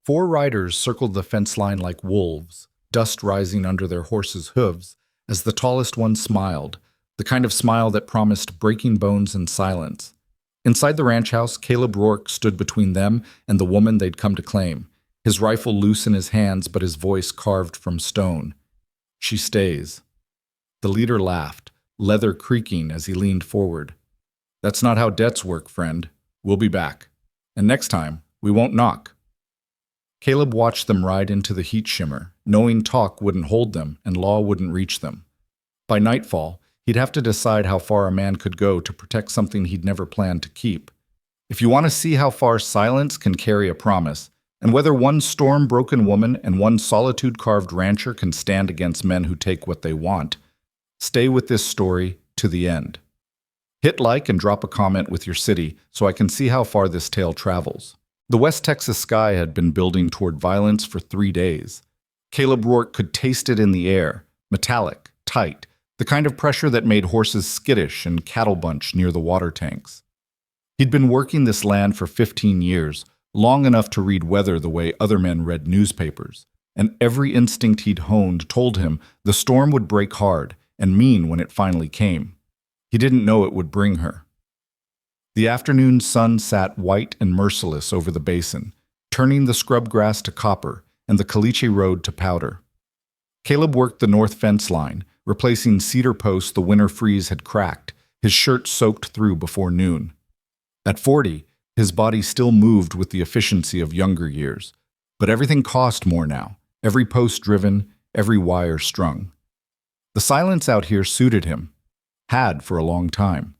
4 riders circled the fence line like wolves, dust rising under their horses' hooves, as the tallest one smiled, the kind of smile that promised breaking bones and silence. Inside the ranch house, Caleb Rourke stood between them and the woman they'd come to claim, his rifle loose in his hands but his voice carved from stone. "She stays." The leader laughed, leather creaking as he leaned forward. "That's not how debts work, friend. We'll be back. And next time, we won't knock." Caleb watched them ride into the heat shimmer, knowing talk wouldn't hold them and law wouldn't reach them. By nightfall, he'd have to decide how far a man could go to protect something he'd never planned to keep. If you want to see how far silence can carry a promise, and whether one storm-broken woman and one solitude-carved rancher can stand against men who take what they want, stay with this story to the end. Hit like and drop a comment with your city so I can see how far this tale travels. The West Texas sky had been building toward violence for 3 days. Caleb Rourke could taste it in the air, metallic, tight, the kind of pressure that made horses skittish and cattle bunch near the water tanks. He'd been working this land for 15 years, long enough to read weather the way other men read newspapers, and every instinct he'd honed told him the storm would break hard and mean when it finally came. He didn't know it would bring her. The afternoon sun sat white and merciless over the basin, turning the scrub grass to copper and the caliche road to powder. Caleb worked the north fence line, replacing cedar posts the winter freeze had cracked, his shirt soaked through before noon. At 40, his body still moved with the efficiency of younger years, but everything cost more now, every post driven, every wire strung. The silence out here suited him, had for a long time.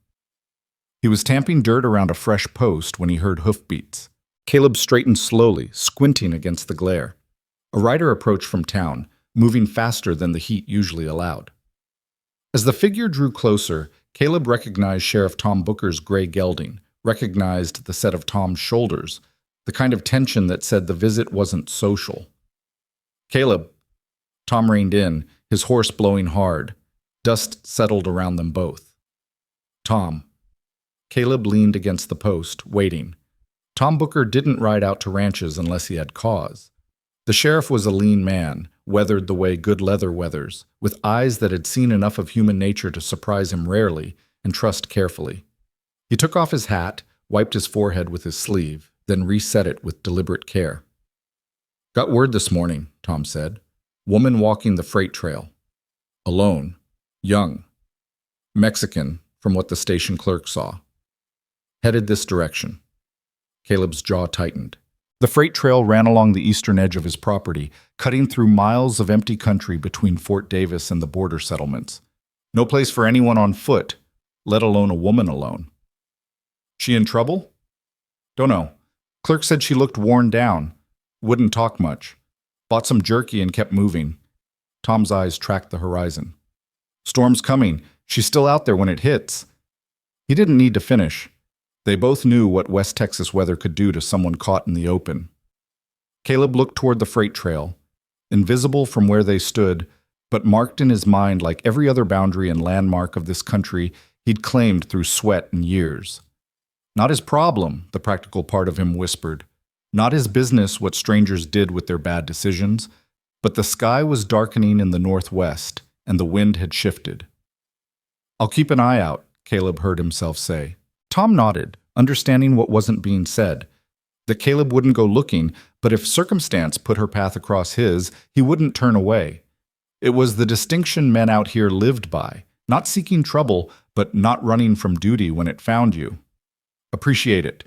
He was tamping dirt around a fresh post when he heard hoofbeats. Caleb straightened slowly, squinting against the glare. A rider approached from town, moving faster than the heat usually allowed. As the figure drew closer, Caleb recognized Sheriff Tom Booker's gray gelding, recognized the set of Tom's shoulders, the kind of tension that said the visit wasn't social. "Caleb." Tom reined in, his horse blowing hard. Dust settled around them both. "Tom." Caleb leaned against the post, waiting. Tom Booker didn't ride out to ranches unless he had cause. The sheriff was a lean man, weathered the way good leather weathers, with eyes that had seen enough of human nature to surprise him rarely and trust carefully. He took off his hat, wiped his forehead with his sleeve, then reset it with deliberate care. "Got word this morning," Tom said. "Woman walking the freight trail. Alone. Young. Mexican, from what the station clerk saw. Headed this direction." Caleb's jaw tightened. The freight trail ran along the eastern edge of his property, cutting through miles of empty country between Fort Davis and the border settlements. No place for anyone on foot, let alone a woman alone. "She in trouble?" "Don't know. Clerk said she looked worn down. Wouldn't talk much. Bought some jerky and kept moving." Tom's eyes tracked the horizon. "Storm's coming. She's still out there when it hits." He didn't need to finish. They both knew what West Texas weather could do to someone caught in the open. Caleb looked toward the freight trail, invisible from where they stood, but marked in his mind like every other boundary and landmark of this country he'd claimed through sweat and years. Not his problem, the practical part of him whispered. Not his business what strangers did with their bad decisions, but the sky was darkening in the northwest, and the wind had shifted. "I'll keep an eye out," Caleb heard himself say. Tom nodded, understanding what wasn't being said. That Caleb wouldn't go looking, but if circumstance put her path across his, he wouldn't turn away. It was the distinction men out here lived by, not seeking trouble, but not running from duty when it found you. "Appreciate it."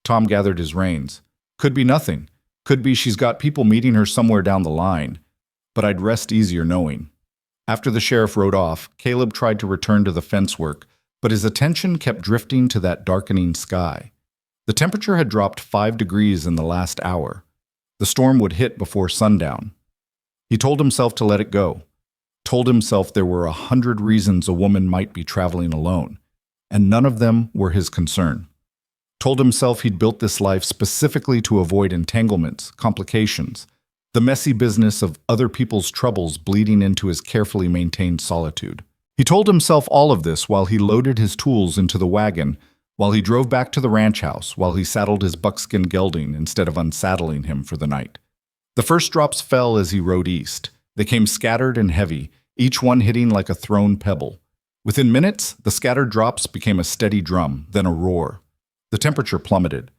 Tom gathered his reins. "Could be nothing. Could be she's got people meeting her somewhere down the line. But I'd rest easier knowing." After the sheriff rode off, Caleb tried to return to the fence work, but his attention kept drifting to that darkening sky. The temperature had dropped 5 degrees in the last hour. The storm would hit before sundown. He told himself to let it go, told himself there were 100 reasons a woman might be traveling alone, and none of them were his concern. Told himself he'd built this life specifically to avoid entanglements, complications, the messy business of other people's troubles bleeding into his carefully maintained solitude. He told himself all of this while he loaded his tools into the wagon, while he drove back to the ranch house, while he saddled his buckskin gelding instead of unsaddling him for the night. The first drops fell as he rode east. They came scattered and heavy, each one hitting like a thrown pebble. Within minutes, the scattered drops became a steady drum, then a roar. The temperature plummeted.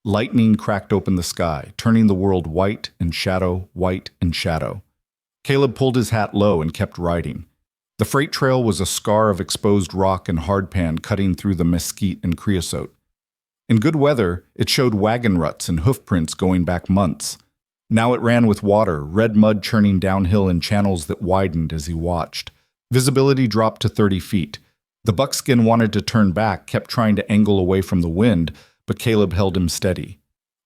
Lightning cracked open the sky, turning the world white and shadow, white and shadow. Caleb pulled his hat low and kept riding. The freight trail was a scar of exposed rock and hardpan cutting through the mesquite and creosote. In good weather, it showed wagon ruts and hoofprints going back months. Now it ran with water, red mud churning downhill in channels that widened as he watched. Visibility dropped to 30 feet. The buckskin wanted to turn back, kept trying to angle away from the wind, but Caleb held him steady.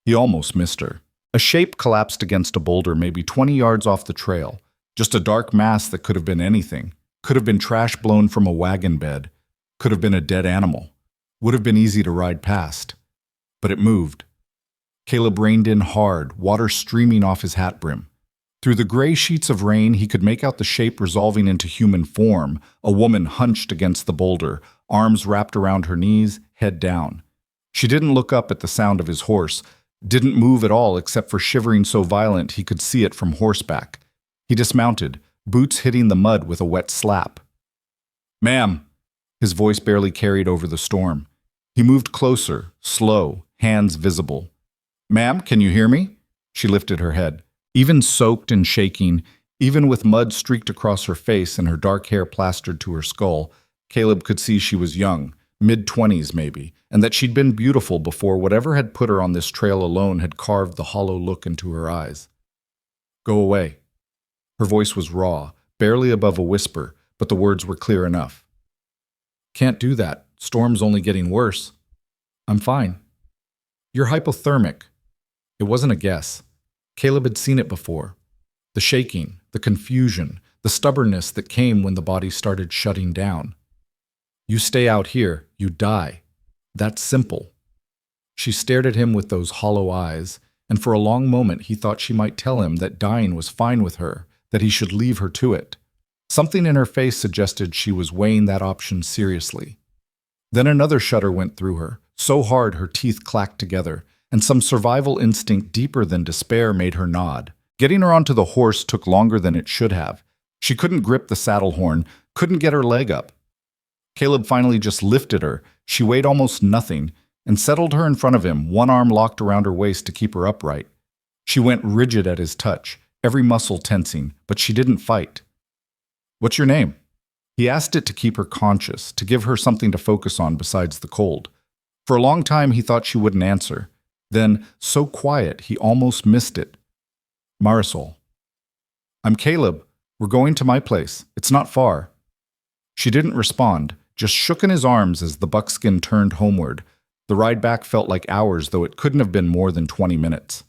He almost missed her. A shape collapsed against a boulder maybe 20 yards off the trail. Just a dark mass that could have been anything. Could have been trash blown from a wagon bed. Could have been a dead animal. Would have been easy to ride past. But it moved. Caleb reined in hard, water streaming off his hat brim. Through the gray sheets of rain, he could make out the shape resolving into human form, a woman hunched against the boulder, arms wrapped around her knees, head down. She didn't look up at the sound of his horse, didn't move at all except for shivering so violent he could see it from horseback. He dismounted, boots hitting the mud with a wet slap. "Ma'am," his voice barely carried over the storm. He moved closer, slow, hands visible. "Ma'am, can you hear me?" She lifted her head. Even soaked and shaking, even with mud streaked across her face and her dark hair plastered to her skull, Caleb could see she was young, mid-20s maybe, and that she'd been beautiful before whatever had put her on this trail alone had carved the hollow look into her eyes. "Go away." Her voice was raw, barely above a whisper, but the words were clear enough. "Can't do that. Storm's only getting worse. I'm fine." "You're hypothermic." It wasn't a guess. Caleb had seen it before. The shaking, the confusion, the stubbornness that came when the body started shutting down. "You stay out here, you die. That's simple." She stared at him with those hollow eyes, and for a long moment he thought she might tell him that dying was fine with her, that he should leave her to it. Something in her face suggested she was weighing that option seriously. Then another shudder went through her, so hard her teeth clacked together, and some survival instinct deeper than despair made her nod. Getting her onto the horse took longer than it should have. She couldn't grip the saddle horn, couldn't get her leg up. Caleb finally just lifted her. She weighed almost nothing, and settled her in front of him, one arm locked around her waist to keep her upright. She went rigid at his touch, every muscle tensing, but she didn't fight. "What's your name?" He asked it to keep her conscious, to give her something to focus on besides the cold. For a long time he thought she wouldn't answer. Then, so quiet, he almost missed it. "Marisol." "I'm Caleb. We're going to my place. It's not far." She didn't respond, just shook in his arms as the buckskin turned homeward. The ride back felt like hours, though it couldn't have been more than 20 minutes.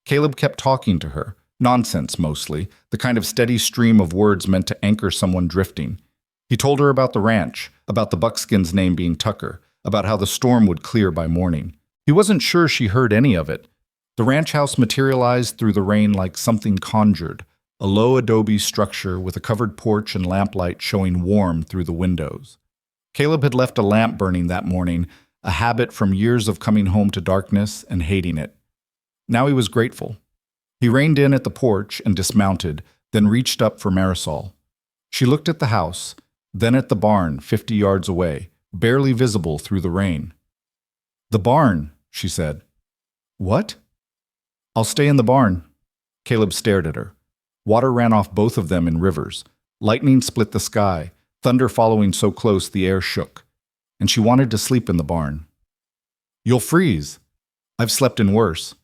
Caleb kept talking to her, nonsense mostly, the kind of steady stream of words meant to anchor someone drifting. He told her about the ranch, about the buckskin's name being Tucker, about how the storm would clear by morning. He wasn't sure she heard any of it. The ranch house materialized through the rain like something conjured, a low adobe structure with a covered porch and lamplight showing warm through the windows. Caleb had left a lamp burning that morning, a habit from years of coming home to darkness and hating it. Now he was grateful. He reined in at the porch and dismounted, then reached up for Marisol. She looked at the house, then at the barn 50 yards away, barely visible through the rain. "The barn," she said. "What?" "I'll stay in the barn." Caleb stared at her. Water ran off both of them in rivers. Lightning split the sky, thunder following so close the air shook. And she wanted to sleep in the barn. "You'll freeze." "I've slept in worse."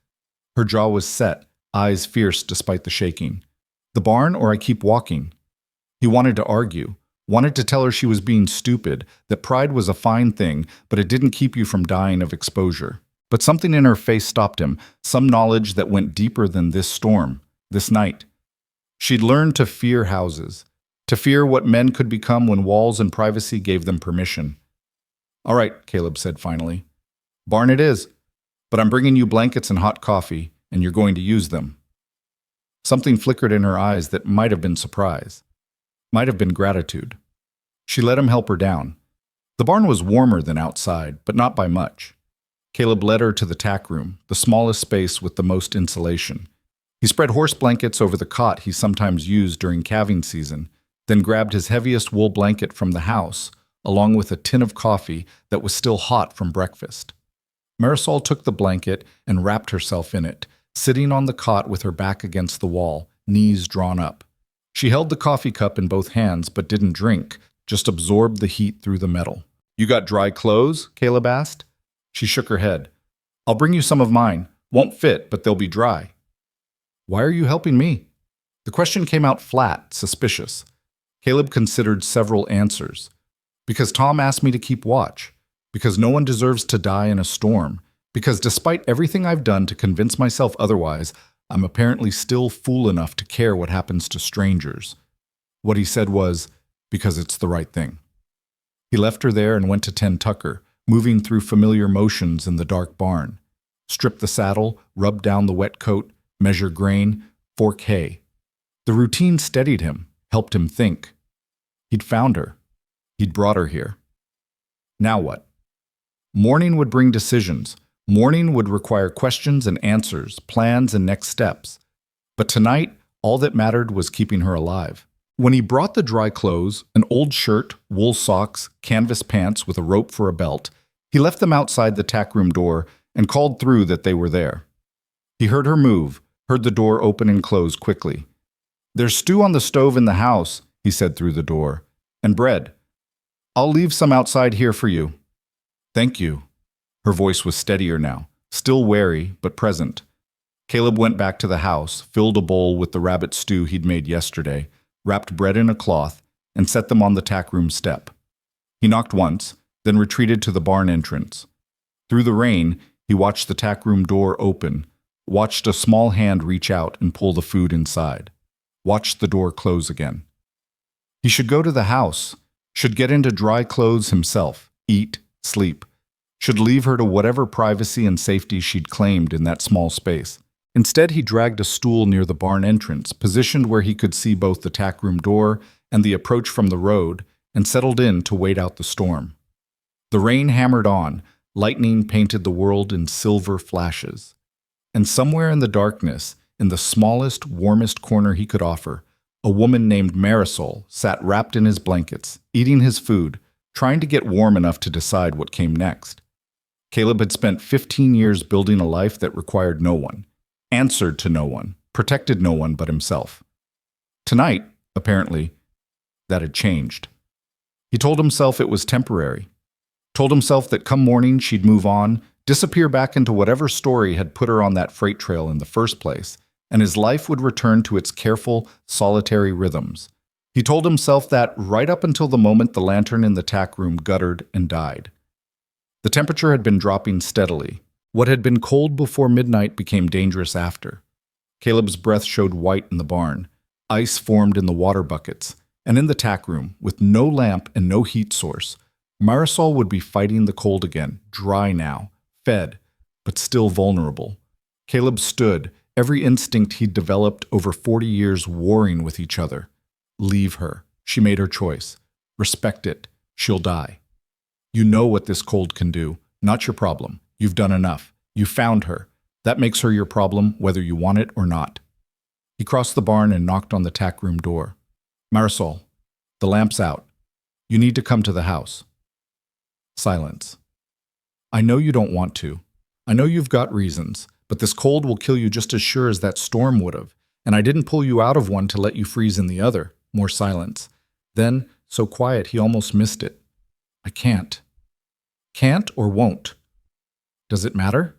Her jaw was set, eyes fierce despite the shaking. "The barn or I keep walking." He wanted to argue, wanted to tell her she was being stupid, that pride was a fine thing, but it didn't keep you from dying of exposure. But something in her face stopped him, some knowledge that went deeper than this storm, this night. She'd learned to fear houses, to fear what men could become when walls and privacy gave them permission. "All right," Caleb said finally. "Barn it is, but I'm bringing you blankets and hot coffee, and you're going to use them." Something flickered in her eyes that might have been surprise, might have been gratitude. She let him help her down. The barn was warmer than outside, but not by much. Caleb led her to the tack room, the smallest space with the most insulation. He spread horse blankets over the cot he sometimes used during calving season, then grabbed his heaviest wool blanket from the house, along with a tin of coffee that was still hot from breakfast. Marisol took the blanket and wrapped herself in it, sitting on the cot with her back against the wall, knees drawn up. She held the coffee cup in both hands but didn't drink, just absorbed the heat through the metal. "You got dry clothes?" Caleb asked. She shook her head. "I'll bring you some of mine. Won't fit, but they'll be dry." "Why are you helping me?" The question came out flat, suspicious. Caleb considered several answers. Because Tom asked me to keep watch. Because no one deserves to die in a storm. Because despite everything I've done to convince myself otherwise, I'm apparently still fool enough to care what happens to strangers. What he said was, because it's the right thing. He left her there and went to tend Tucker, moving through familiar motions in the dark barn. Strip the saddle, rub down the wet coat, measure grain, fork hay. The routine steadied him, helped him think. He'd found her. He'd brought her here. Now what? Morning would bring decisions. Morning would require questions and answers, plans and next steps. But tonight, all that mattered was keeping her alive. When he brought the dry clothes, an old shirt, wool socks, canvas pants with a rope for a belt, he left them outside the tack room door and called through that they were there. He heard her move, heard the door open and close quickly. "There's stew on the stove in the house," he said through the door, "and bread. I'll leave some outside here for you." "Thank you." Her voice was steadier now, still wary, but present. Caleb went back to the house, filled a bowl with the rabbit stew he'd made yesterday, wrapped bread in a cloth, and set them on the tack room step. He knocked once, then retreated to the barn entrance. Through the rain, he watched the tack room door open, watched a small hand reach out and pull the food inside, watched the door close again. He should go to the house, should get into dry clothes himself, eat, sleep, should leave her to whatever privacy and safety she'd claimed in that small space. Instead, he dragged a stool near the barn entrance, positioned where he could see both the tack room door and the approach from the road, and settled in to wait out the storm. The rain hammered on, lightning painted the world in silver flashes. And somewhere in the darkness, in the smallest, warmest corner he could offer, a woman named Marisol sat wrapped in his blankets, eating his food, trying to get warm enough to decide what came next. Caleb had spent 15 years building a life that required no one, answered to no one, protected no one but himself. Tonight, apparently, that had changed. He told himself it was temporary, told himself that come morning she'd move on, disappear back into whatever story had put her on that freight trail in the first place, and his life would return to its careful, solitary rhythms. He told himself that right up until the moment the lantern in the tack room guttered and died. The temperature had been dropping steadily. What had been cold before midnight became dangerous after. Caleb's breath showed white in the barn. Ice formed in the water buckets. And in the tack room, with no lamp and no heat source, Marisol would be fighting the cold again, dry now, fed, but still vulnerable. Caleb stood, every instinct he'd developed over 40 years warring with each other. Leave her. She made her choice. Respect it. She'll die. You know what this cold can do. Not your problem. You've done enough. You found her. That makes her your problem, whether you want it or not. He crossed the barn and knocked on the tack room door. Marisol, the lamp's out. You need to come to the house. Silence. I know you don't want to. I know you've got reasons, but this cold will kill you just as sure as that storm would have, and I didn't pull you out of one to let you freeze in the other. More silence. Then, so quiet he almost missed it. I can't. Can't or won't? Does it matter?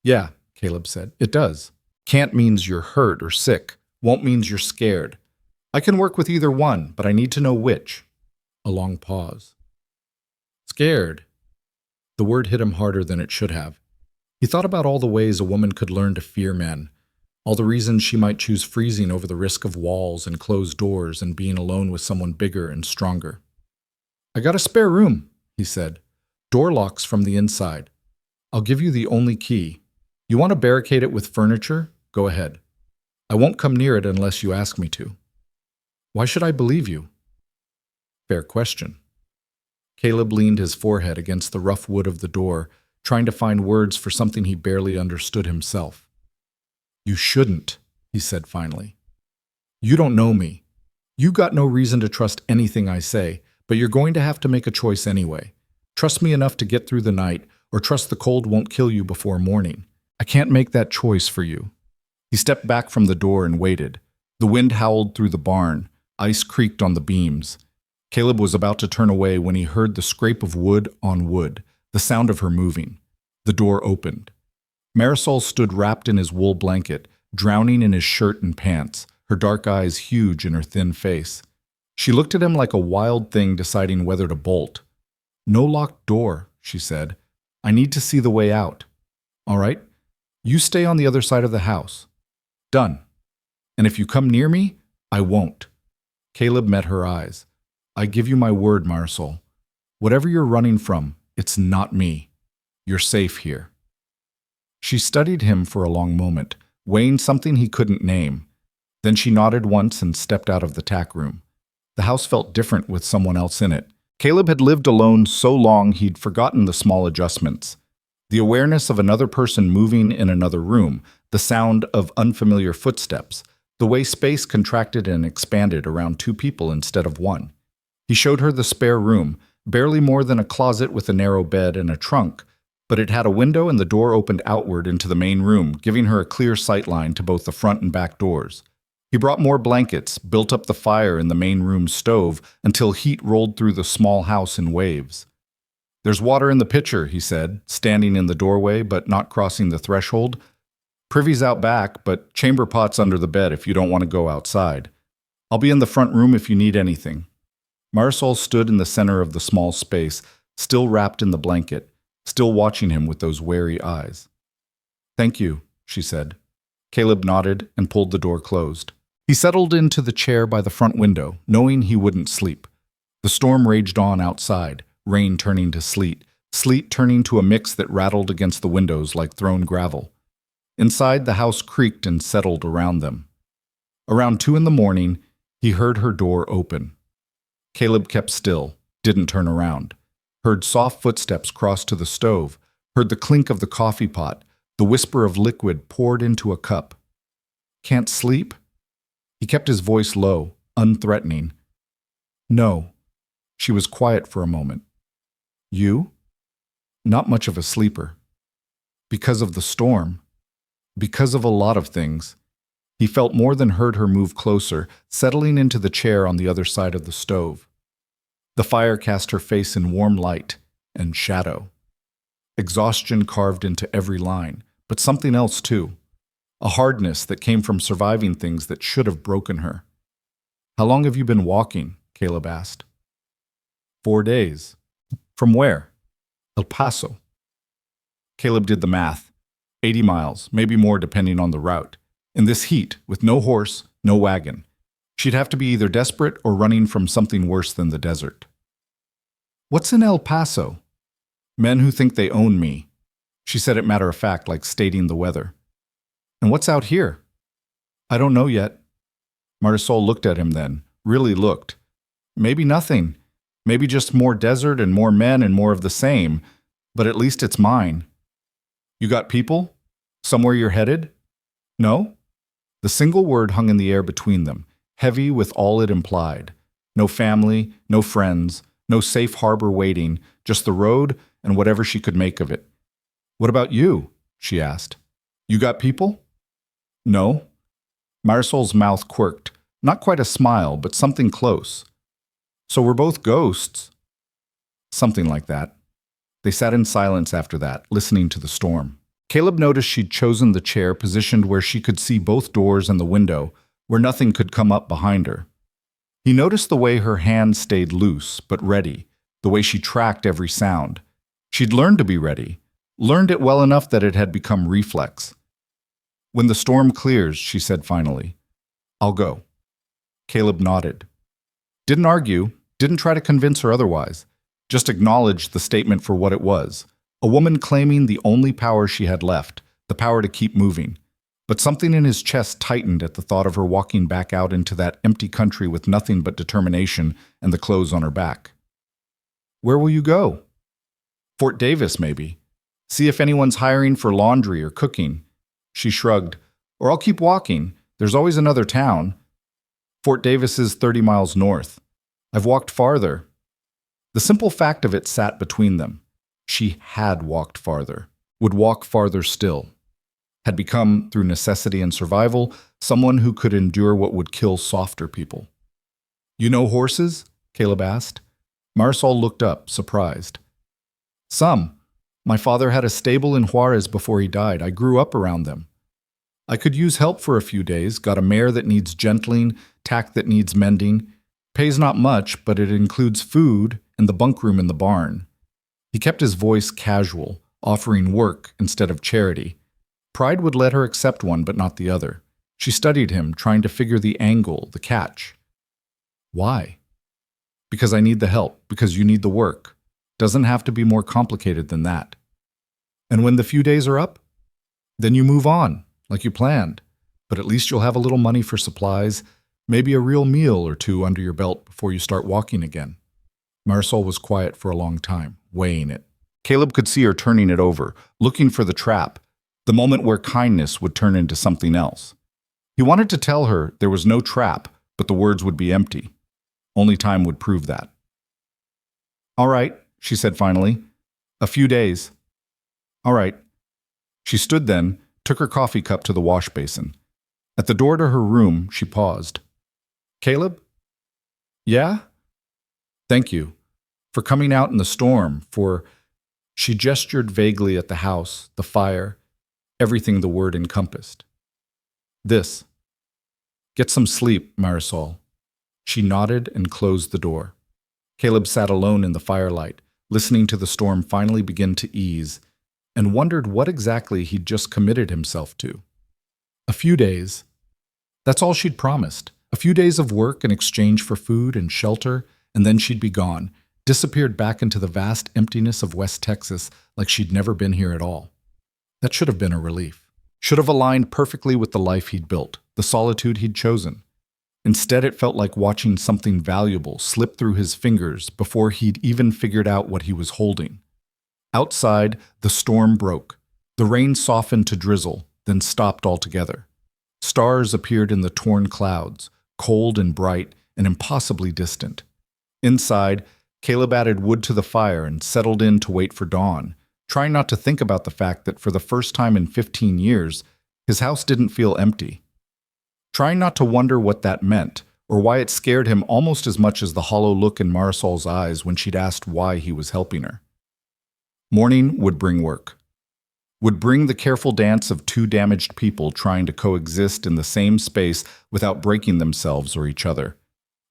Yeah, Caleb said. It does. Can't means you're hurt or sick. Won't means you're scared. I can work with either one, but I need to know which. A long pause. Scared. The word hit him harder than it should have. He thought about all the ways a woman could learn to fear men, all the reasons she might choose freezing over the risk of walls and closed doors and being alone with someone bigger and stronger. I got a spare room, he said. Door locks from the inside. I'll give you the only key. You want to barricade it with furniture? Go ahead. I won't come near it unless you ask me to. Why should I believe you? Fair question. Caleb leaned his forehead against the rough wood of the door, trying to find words for something he barely understood himself. "You shouldn't," he said finally. "You don't know me. You got no reason to trust anything I say, but you're going to have to make a choice anyway. Trust me enough to get through the night, or trust the cold won't kill you before morning. I can't make that choice for you." He stepped back from the door and waited. The wind howled through the barn. Ice creaked on the beams. Caleb was about to turn away when he heard the scrape of wood on wood, the sound of her moving. The door opened. Marisol stood wrapped in his wool blanket, drowning in his shirt and pants, her dark eyes huge in her thin face. She looked at him like a wild thing deciding whether to bolt. "No locked door," she said. "I need to see the way out. All right? You stay on the other side of the house. Done. And if you come near me, I won't." Caleb met her eyes. "I give you my word, Marisol. Whatever you're running from, it's not me. You're safe here." She studied him for a long moment, weighing something he couldn't name. Then she nodded once and stepped out of the tack room. The house felt different with someone else in it. Caleb had lived alone so long he'd forgotten the small adjustments. The awareness of another person moving in another room, the sound of unfamiliar footsteps, the way space contracted and expanded around two people instead of one. He showed her the spare room, barely more than a closet with a narrow bed and a trunk, but it had a window and the door opened outward into the main room, giving her a clear sight line to both the front and back doors. He brought more blankets, built up the fire in the main room stove until heat rolled through the small house in waves. "There's water in the pitcher," he said, standing in the doorway but not crossing the threshold. "Privy's out back, but chamber pot's under the bed if you don't want to go outside. I'll be in the front room if you need anything." Marisol stood in the center of the small space, still wrapped in the blanket, still watching him with those wary eyes. "Thank you," she said. Caleb nodded and pulled the door closed. He settled into the chair by the front window, knowing he wouldn't sleep. The storm raged on outside, rain turning to sleet, sleet turning to a mix that rattled against the windows like thrown gravel. Inside, the house creaked and settled around them. Around 2 a.m, he heard her door open. Caleb kept still, didn't turn around. Heard soft footsteps cross to the stove, heard the clink of the coffee pot, the whisper of liquid poured into a cup. "Can't sleep?" He kept his voice low, unthreatening. "No." She was quiet for a moment. "You?" "Not much of a sleeper." "Because of the storm?" "Because of a lot of things." He felt more than heard her move closer, settling into the chair on the other side of the stove. The fire cast her face in warm light and shadow. Exhaustion carved into every line, but something else too. A hardness that came from surviving things that should have broken her. "How long have you been walking?" Caleb asked. 4 days. "From where?" "El Paso." Caleb did the math. 80 miles, maybe more depending on the route. In this heat, with no horse, no wagon. She'd have to be either desperate or running from something worse than the desert. "What's in El Paso?" "Men who think they own me." She said it matter-of-fact, like stating the weather. "And what's out here?" "I don't know yet." Marisol looked at him then, really looked. "Maybe nothing. Maybe just more desert and more men and more of the same, but at least it's mine." "You got people? Somewhere you're headed?" "No?" The single word hung in the air between them, heavy with all it implied. No family, no friends, no safe harbor waiting, just the road and whatever she could make of it. "What about you?" she asked. "You got people?" "No." Marisol's mouth quirked, not quite a smile, but something close. "So we're both ghosts." Something like that. They sat in silence after that, listening to the storm. Caleb noticed she'd chosen the chair positioned where she could see both doors and the window, where nothing could come up behind her. He noticed the way her hand stayed loose, but ready, the way she tracked every sound. She'd learned to be ready, learned it well enough that it had become reflex. "When the storm clears," she said finally, "I'll go." Caleb nodded. Didn't argue, didn't try to convince her otherwise, just acknowledged the statement for what it was. A woman claiming the only power she had left, the power to keep moving. But something in his chest tightened at the thought of her walking back out into that empty country with nothing but determination and the clothes on her back. Where will you go? Fort Davis, maybe. See if anyone's hiring for laundry or cooking. She shrugged. Or I'll keep walking. There's always another town. Fort Davis is 30 miles north. I've walked farther. The simple fact of it sat between them. She had walked farther, would walk farther still, had become, through necessity and survival, someone who could endure what would kill softer people. You know horses? Caleb asked. Marisol looked up, surprised. Some. My father had a stable in Juarez before he died. I grew up around them. I could use help for a few days, got a mare that needs gentling, tack that needs mending. Pays not much, but it includes food and the bunk room in the barn. He kept his voice casual, offering work instead of charity. Pride would let her accept one, but not the other. She studied him, trying to figure the angle, the catch. Why? Because I need the help, because you need the work. Doesn't have to be more complicated than that. And when the few days are up, then you move on, like you planned. But at least you'll have a little money for supplies, maybe a real meal or two under your belt before you start walking again. Marisol was quiet for a long time, weighing it. Caleb could see her turning it over, looking for the trap, the moment where kindness would turn into something else. He wanted to tell her there was no trap, but the words would be empty. Only time would prove that. All right, she said finally. A few days. All right. She stood then, took her coffee cup to the wash basin. At the door to her room, she paused. Caleb? Yeah? Thank you. For coming out in the storm, for... She gestured vaguely at the house, the fire, everything the word encompassed. This. Get some sleep, Marisol. She nodded and closed the door. Caleb sat alone in the firelight, listening to the storm finally begin to ease, and wondered what exactly he'd just committed himself to. A few days. That's all she'd promised. A few days of work in exchange for food and shelter, and then she'd be gone, disappeared back into the vast emptiness of West Texas like she'd never been here at all. That should have been a relief. Should have aligned perfectly with the life he'd built, the solitude he'd chosen. Instead, it felt like watching something valuable slip through his fingers before he'd even figured out what he was holding. Outside, the storm broke. The rain softened to drizzle, then stopped altogether. Stars appeared in the torn clouds, cold and bright and impossibly distant. Inside, Caleb added wood to the fire and settled in to wait for dawn, trying not to think about the fact that for the first time in 15 years, his house didn't feel empty. Trying not to wonder what that meant, or why it scared him almost as much as the hollow look in Marisol's eyes when she'd asked why he was helping her. Morning would bring work. Would bring the careful dance of two damaged people trying to coexist in the same space without breaking themselves or each other.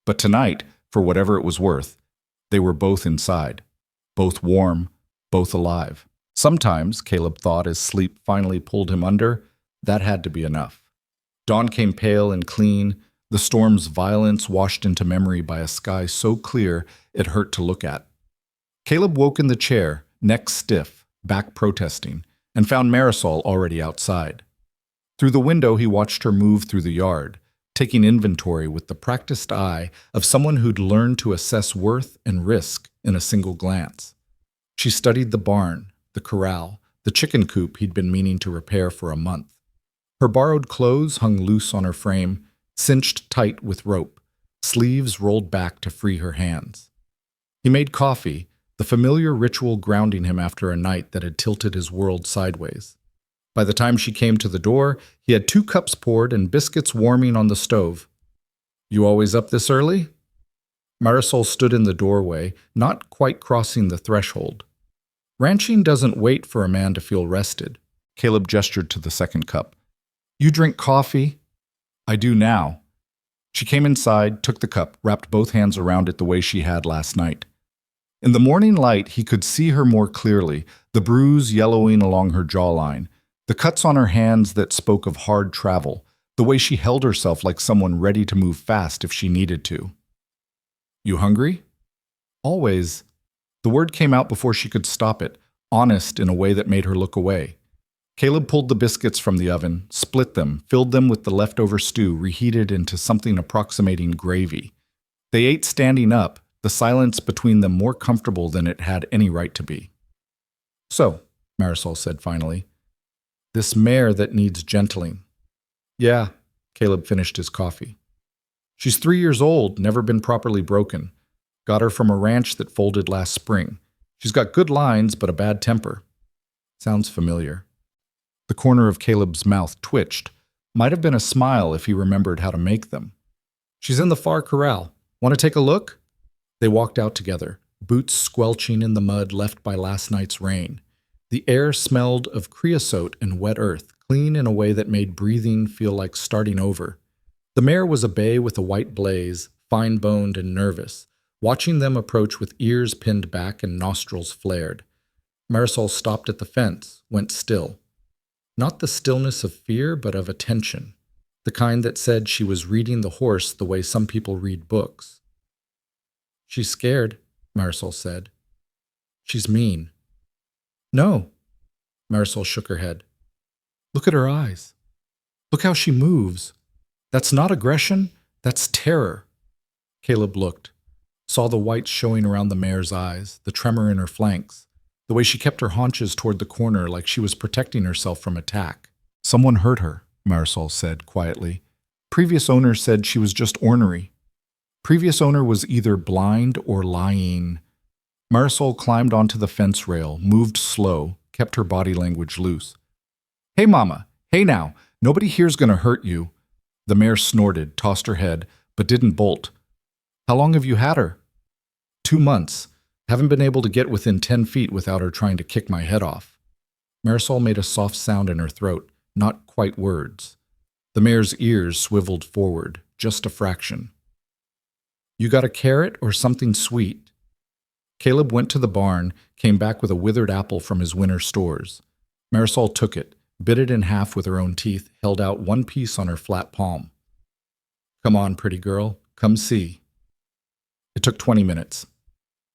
But tonight, for whatever it was worth, they were both inside, both warm, both alive. Sometimes, Caleb thought as sleep finally pulled him under, that had to be enough. Dawn came pale and clean, the storm's violence washed into memory by a sky so clear it hurt to look at. Caleb woke in the chair, neck stiff, back protesting, and found Marisol already outside. Through the window he watched her move through the yard, taking inventory with the practiced eye of someone who'd learned to assess worth and risk in a single glance. She studied the barn, the corral, the chicken coop he'd been meaning to repair for a month. Her borrowed clothes hung loose on her frame, cinched tight with rope, sleeves rolled back to free her hands. He made coffee, the familiar ritual grounding him after a night that had tilted his world sideways. By the time she came to the door, he had 2 cups poured and biscuits warming on the stove. You always up this early? Marisol stood in the doorway, not quite crossing the threshold. Ranching doesn't wait for a man to feel rested. Caleb gestured to the second cup. You drink coffee? I do now. She came inside, took the cup, wrapped both hands around it the way she had last night. In the morning light, he could see her more clearly, the bruise yellowing along her jawline, the cuts on her hands that spoke of hard travel, the way she held herself like someone ready to move fast if she needed to. You hungry? Always. The word came out before she could stop it, honest in a way that made her look away. Caleb pulled the biscuits from the oven, split them, filled them with the leftover stew, reheated into something approximating gravy. They ate standing up, the silence between them more comfortable than it had any right to be. "So," Marisol said finally, "this mare that needs gentling." "Yeah," Caleb finished his coffee. "She's 3 years old, never been properly broken. Got her from a ranch that folded last spring. She's got good lines, but a bad temper." Sounds familiar. The corner of Caleb's mouth twitched. Might have been a smile if he remembered how to make them. "She's in the far corral. Want to take a look?" They walked out together, boots squelching in the mud left by last night's rain. The air smelled of creosote and wet earth, clean in a way that made breathing feel like starting over. The mare was a bay with a white blaze, fine-boned and nervous, watching them approach with ears pinned back and nostrils flared. Marisol stopped at the fence, went still. Not the stillness of fear, but of attention, the kind that said she was reading the horse the way some people read books. "She's scared," Marisol said. "She's mean." "No." Marisol shook her head. "Look at her eyes. Look how she moves. That's not aggression, that's terror." Caleb looked, saw the white showing around the mare's eyes, the tremor in her flanks, the way she kept her haunches toward the corner like she was protecting herself from attack. "Someone hurt her," Marisol said quietly. "Previous owner said she was just ornery. Previous owner was either blind or lying." Marisol climbed onto the fence rail, moved slow, kept her body language loose. "Hey, Mama. Hey now. Nobody here's gonna hurt you." The mare snorted, tossed her head, but didn't bolt. "How long have you had her?" 2 months. Haven't been able to get within 10 feet without her trying to kick my head off." Marisol made a soft sound in her throat, not quite words. The mare's ears swiveled forward, just a fraction. "You got a carrot or something sweet?" Caleb went to the barn, came back with a withered apple from his winter stores. Marisol took it, bit it in half with her own teeth, held out one piece on her flat palm. "Come on, pretty girl, come see." It took 20 minutes.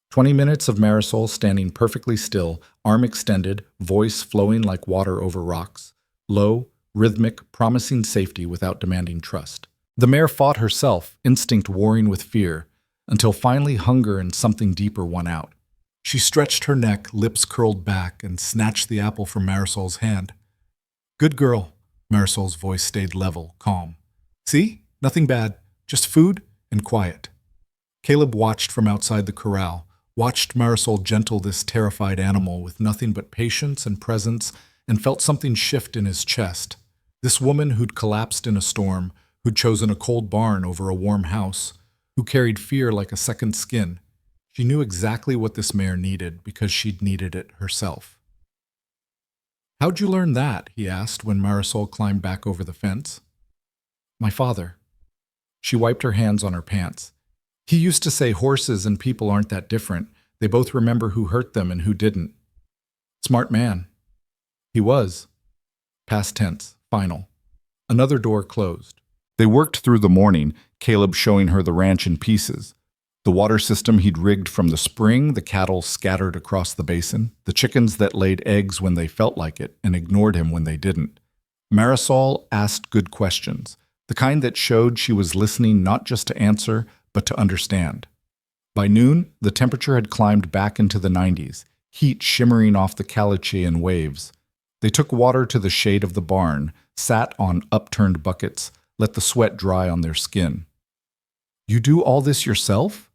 20 minutes of Marisol standing perfectly still, arm extended, voice flowing like water over rocks, low, rhythmic, promising safety without demanding trust. The mare fought herself, instinct warring with fear, until finally hunger and something deeper won out. She stretched her neck, lips curled back, and snatched the apple from Marisol's hand. "Good girl." Marisol's voice stayed level, calm. "See? Nothing bad. Just food and quiet." Caleb watched from outside the corral, watched Marisol gentle this terrified animal with nothing but patience and presence, and felt something shift in his chest. This woman who'd collapsed in a storm, who'd chosen a cold barn over a warm house, who carried fear like a second skin. She knew exactly what this mare needed because she'd needed it herself. "How'd you learn that?" he asked when Marisol climbed back over the fence. "My father." She wiped her hands on her pants. "He used to say horses and people aren't that different. They both remember who hurt them and who didn't." "Smart man." "He was." Past tense, final. Another door closed. They worked through the morning, Caleb showing her the ranch in pieces. The water system he'd rigged from the spring, the cattle scattered across the basin, the chickens that laid eggs when they felt like it and ignored him when they didn't. Marisol asked good questions, the kind that showed she was listening not just to answer, but to understand. By noon, the temperature had climbed back into the 90s, heat shimmering off the Calachian waves. They took water to the shade of the barn, sat on upturned buckets, let the sweat dry on their skin. "You do all this yourself?"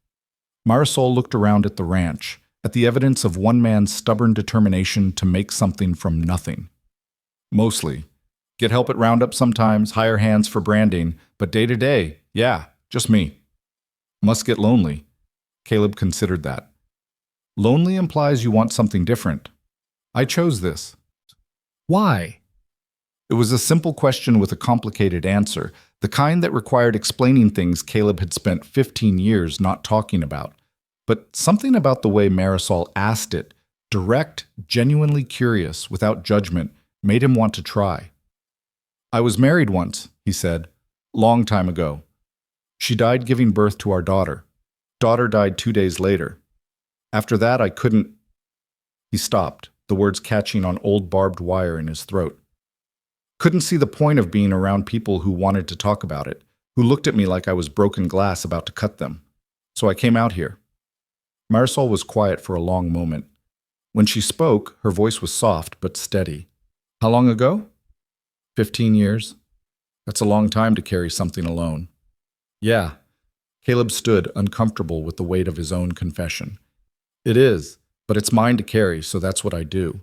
Marisol looked around at the ranch, at the evidence of one man's stubborn determination to make something from nothing. "Mostly. Get help at Roundup sometimes, hire hands for branding, but day to day, yeah, just me." "Must get lonely." Caleb considered that. "Lonely implies you want something different. I chose this." "Why?" It was a simple question with a complicated answer, the kind that required explaining things Caleb had spent 15 years not talking about. But something about the way Marisol asked it, direct, genuinely curious, without judgment, made him want to try. "I was married once," he said, "long time ago. She died giving birth to our daughter. Daughter died 2 days later. After that, I couldn't—" He stopped, the words catching on old barbed wire in his throat. "Couldn't see the point of being around people who wanted to talk about it, who looked at me like I was broken glass about to cut them. So I came out here. Marisol was quiet for a long moment. When she spoke, her voice was soft but steady. How long ago? 15 years. That's a long time to carry something alone. Yeah. Caleb stood, uncomfortable with the weight of his own confession. It is, but it's mine to carry, so that's what I do.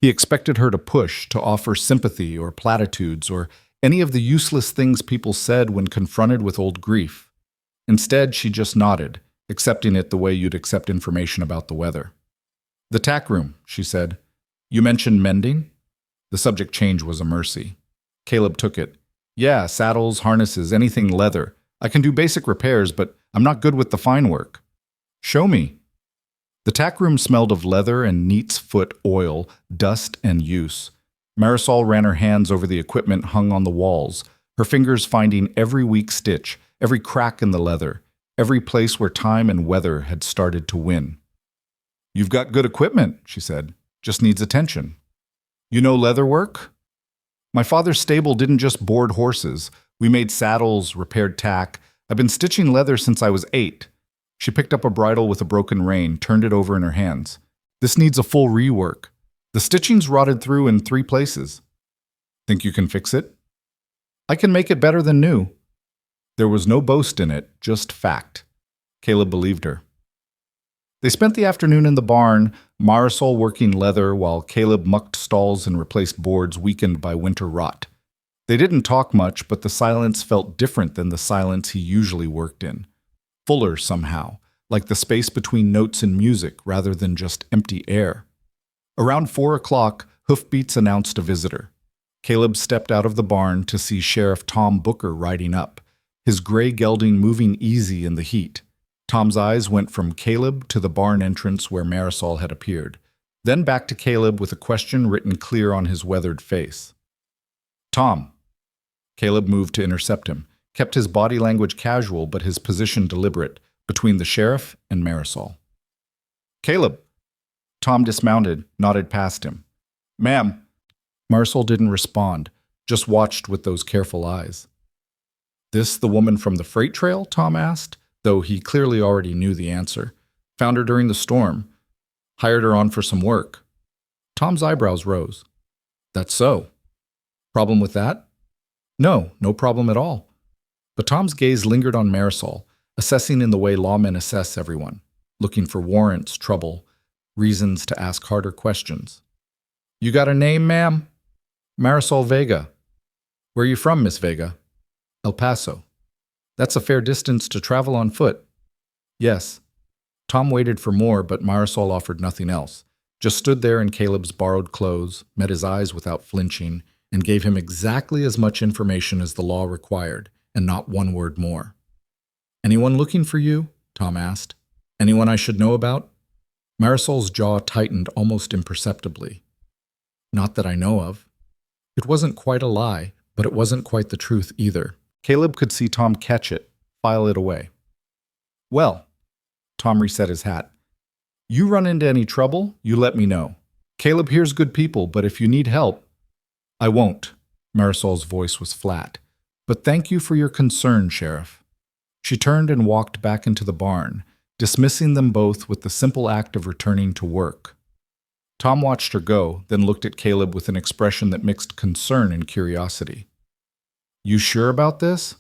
He expected her to push, to offer sympathy or platitudes or any of the useless things people said when confronted with old grief. Instead, she just nodded, accepting it the way you'd accept information about the weather. The tack room, she said. You mentioned mending? The subject change was a mercy. Caleb took it. Yeah, saddles, harnesses, anything leather. I can do basic repairs, but I'm not good with the fine work. Show me. The tack room smelled of leather and neat's foot oil, dust and use. Marisol ran her hands over the equipment hung on the walls, her fingers finding every weak stitch, every crack in the leather, every place where time and weather had started to win. You've got good equipment, she said. Just needs attention. You know leather work? My father's stable didn't just board horses. We made saddles, repaired tack. I've been stitching leather since I was 8. She picked up a bridle with a broken rein, turned it over in her hands. This needs a full rework. The stitching's rotted through in 3 places. Think you can fix it? I can make it better than new. There was no boast in it, just fact. Caleb believed her. They spent the afternoon in the barn, Marisol working leather while Caleb mucked stalls and replaced boards weakened by winter rot. They didn't talk much, but the silence felt different than the silence he usually worked in. Fuller somehow, like the space between notes and music rather than just empty air. Around 4 o'clock, hoofbeats announced a visitor. Caleb stepped out of the barn to see Sheriff Tom Booker riding up, his gray gelding moving easy in the heat. Tom's eyes went from Caleb to the barn entrance where Marisol had appeared, then back to Caleb with a question written clear on his weathered face. Tom. Caleb moved to intercept him, kept his body language casual but his position deliberate, between the sheriff and Marisol. Caleb. Tom dismounted, nodded past him. Ma'am. Marisol didn't respond, just watched with those careful eyes. This the woman from the freight trail? Tom asked, though he clearly already knew the answer. Found her during the storm. Hired her on for some work. Tom's eyebrows rose. That's so. Problem with that? No, no problem at all. But Tom's gaze lingered on Marisol, assessing in the way lawmen assess everyone, looking for warrants, trouble, reasons to ask harder questions. You got a name, ma'am? Marisol Vega. Where are you from, Miss Vega? El Paso. That's a fair distance to travel on foot. Yes. Tom waited for more, but Marisol offered nothing else, just stood there in Caleb's borrowed clothes, met his eyes without flinching, and gave him exactly as much information as the law required, and not one word more. Anyone looking for you? Tom asked. Anyone I should know about? Marisol's jaw tightened almost imperceptibly. Not that I know of. It wasn't quite a lie, but it wasn't quite the truth either. Caleb could see Tom catch it, file it away. Well, Tom reset his hat. You run into any trouble, you let me know. Caleb here's good people, but if you need help, I won't. Marisol's voice was flat. But thank you for your concern, Sheriff. She turned and walked back into the barn, dismissing them both with the simple act of returning to work. Tom watched her go, then looked at Caleb with an expression that mixed concern and curiosity. You sure about this?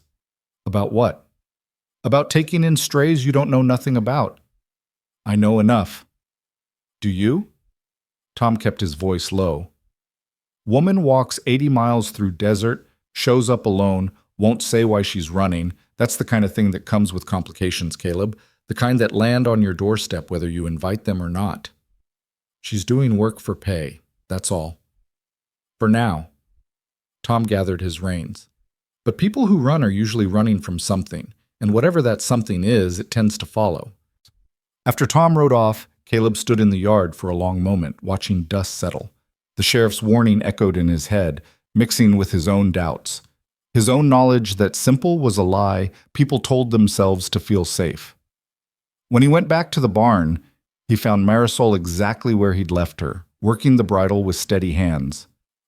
About what? About taking in strays you don't know nothing about. I know enough. Do you? Tom kept his voice low. Woman walks 80 miles through desert, shows up alone, won't say why she's running. That's the kind of thing that comes with complications, Caleb. The kind that land on your doorstep whether you invite them or not. She's doing work for pay, that's all. For now. Tom gathered his reins. But people who run are usually running from something, and whatever that something is, it tends to follow. After Tom rode off, Caleb stood in the yard for a long moment, watching dust settle. The sheriff's warning echoed in his head, mixing with his own doubts. His own knowledge that simple was a lie people told themselves to feel safe. When he went back to the barn, he found Marisol exactly where he'd left her, working the bridle with steady hands,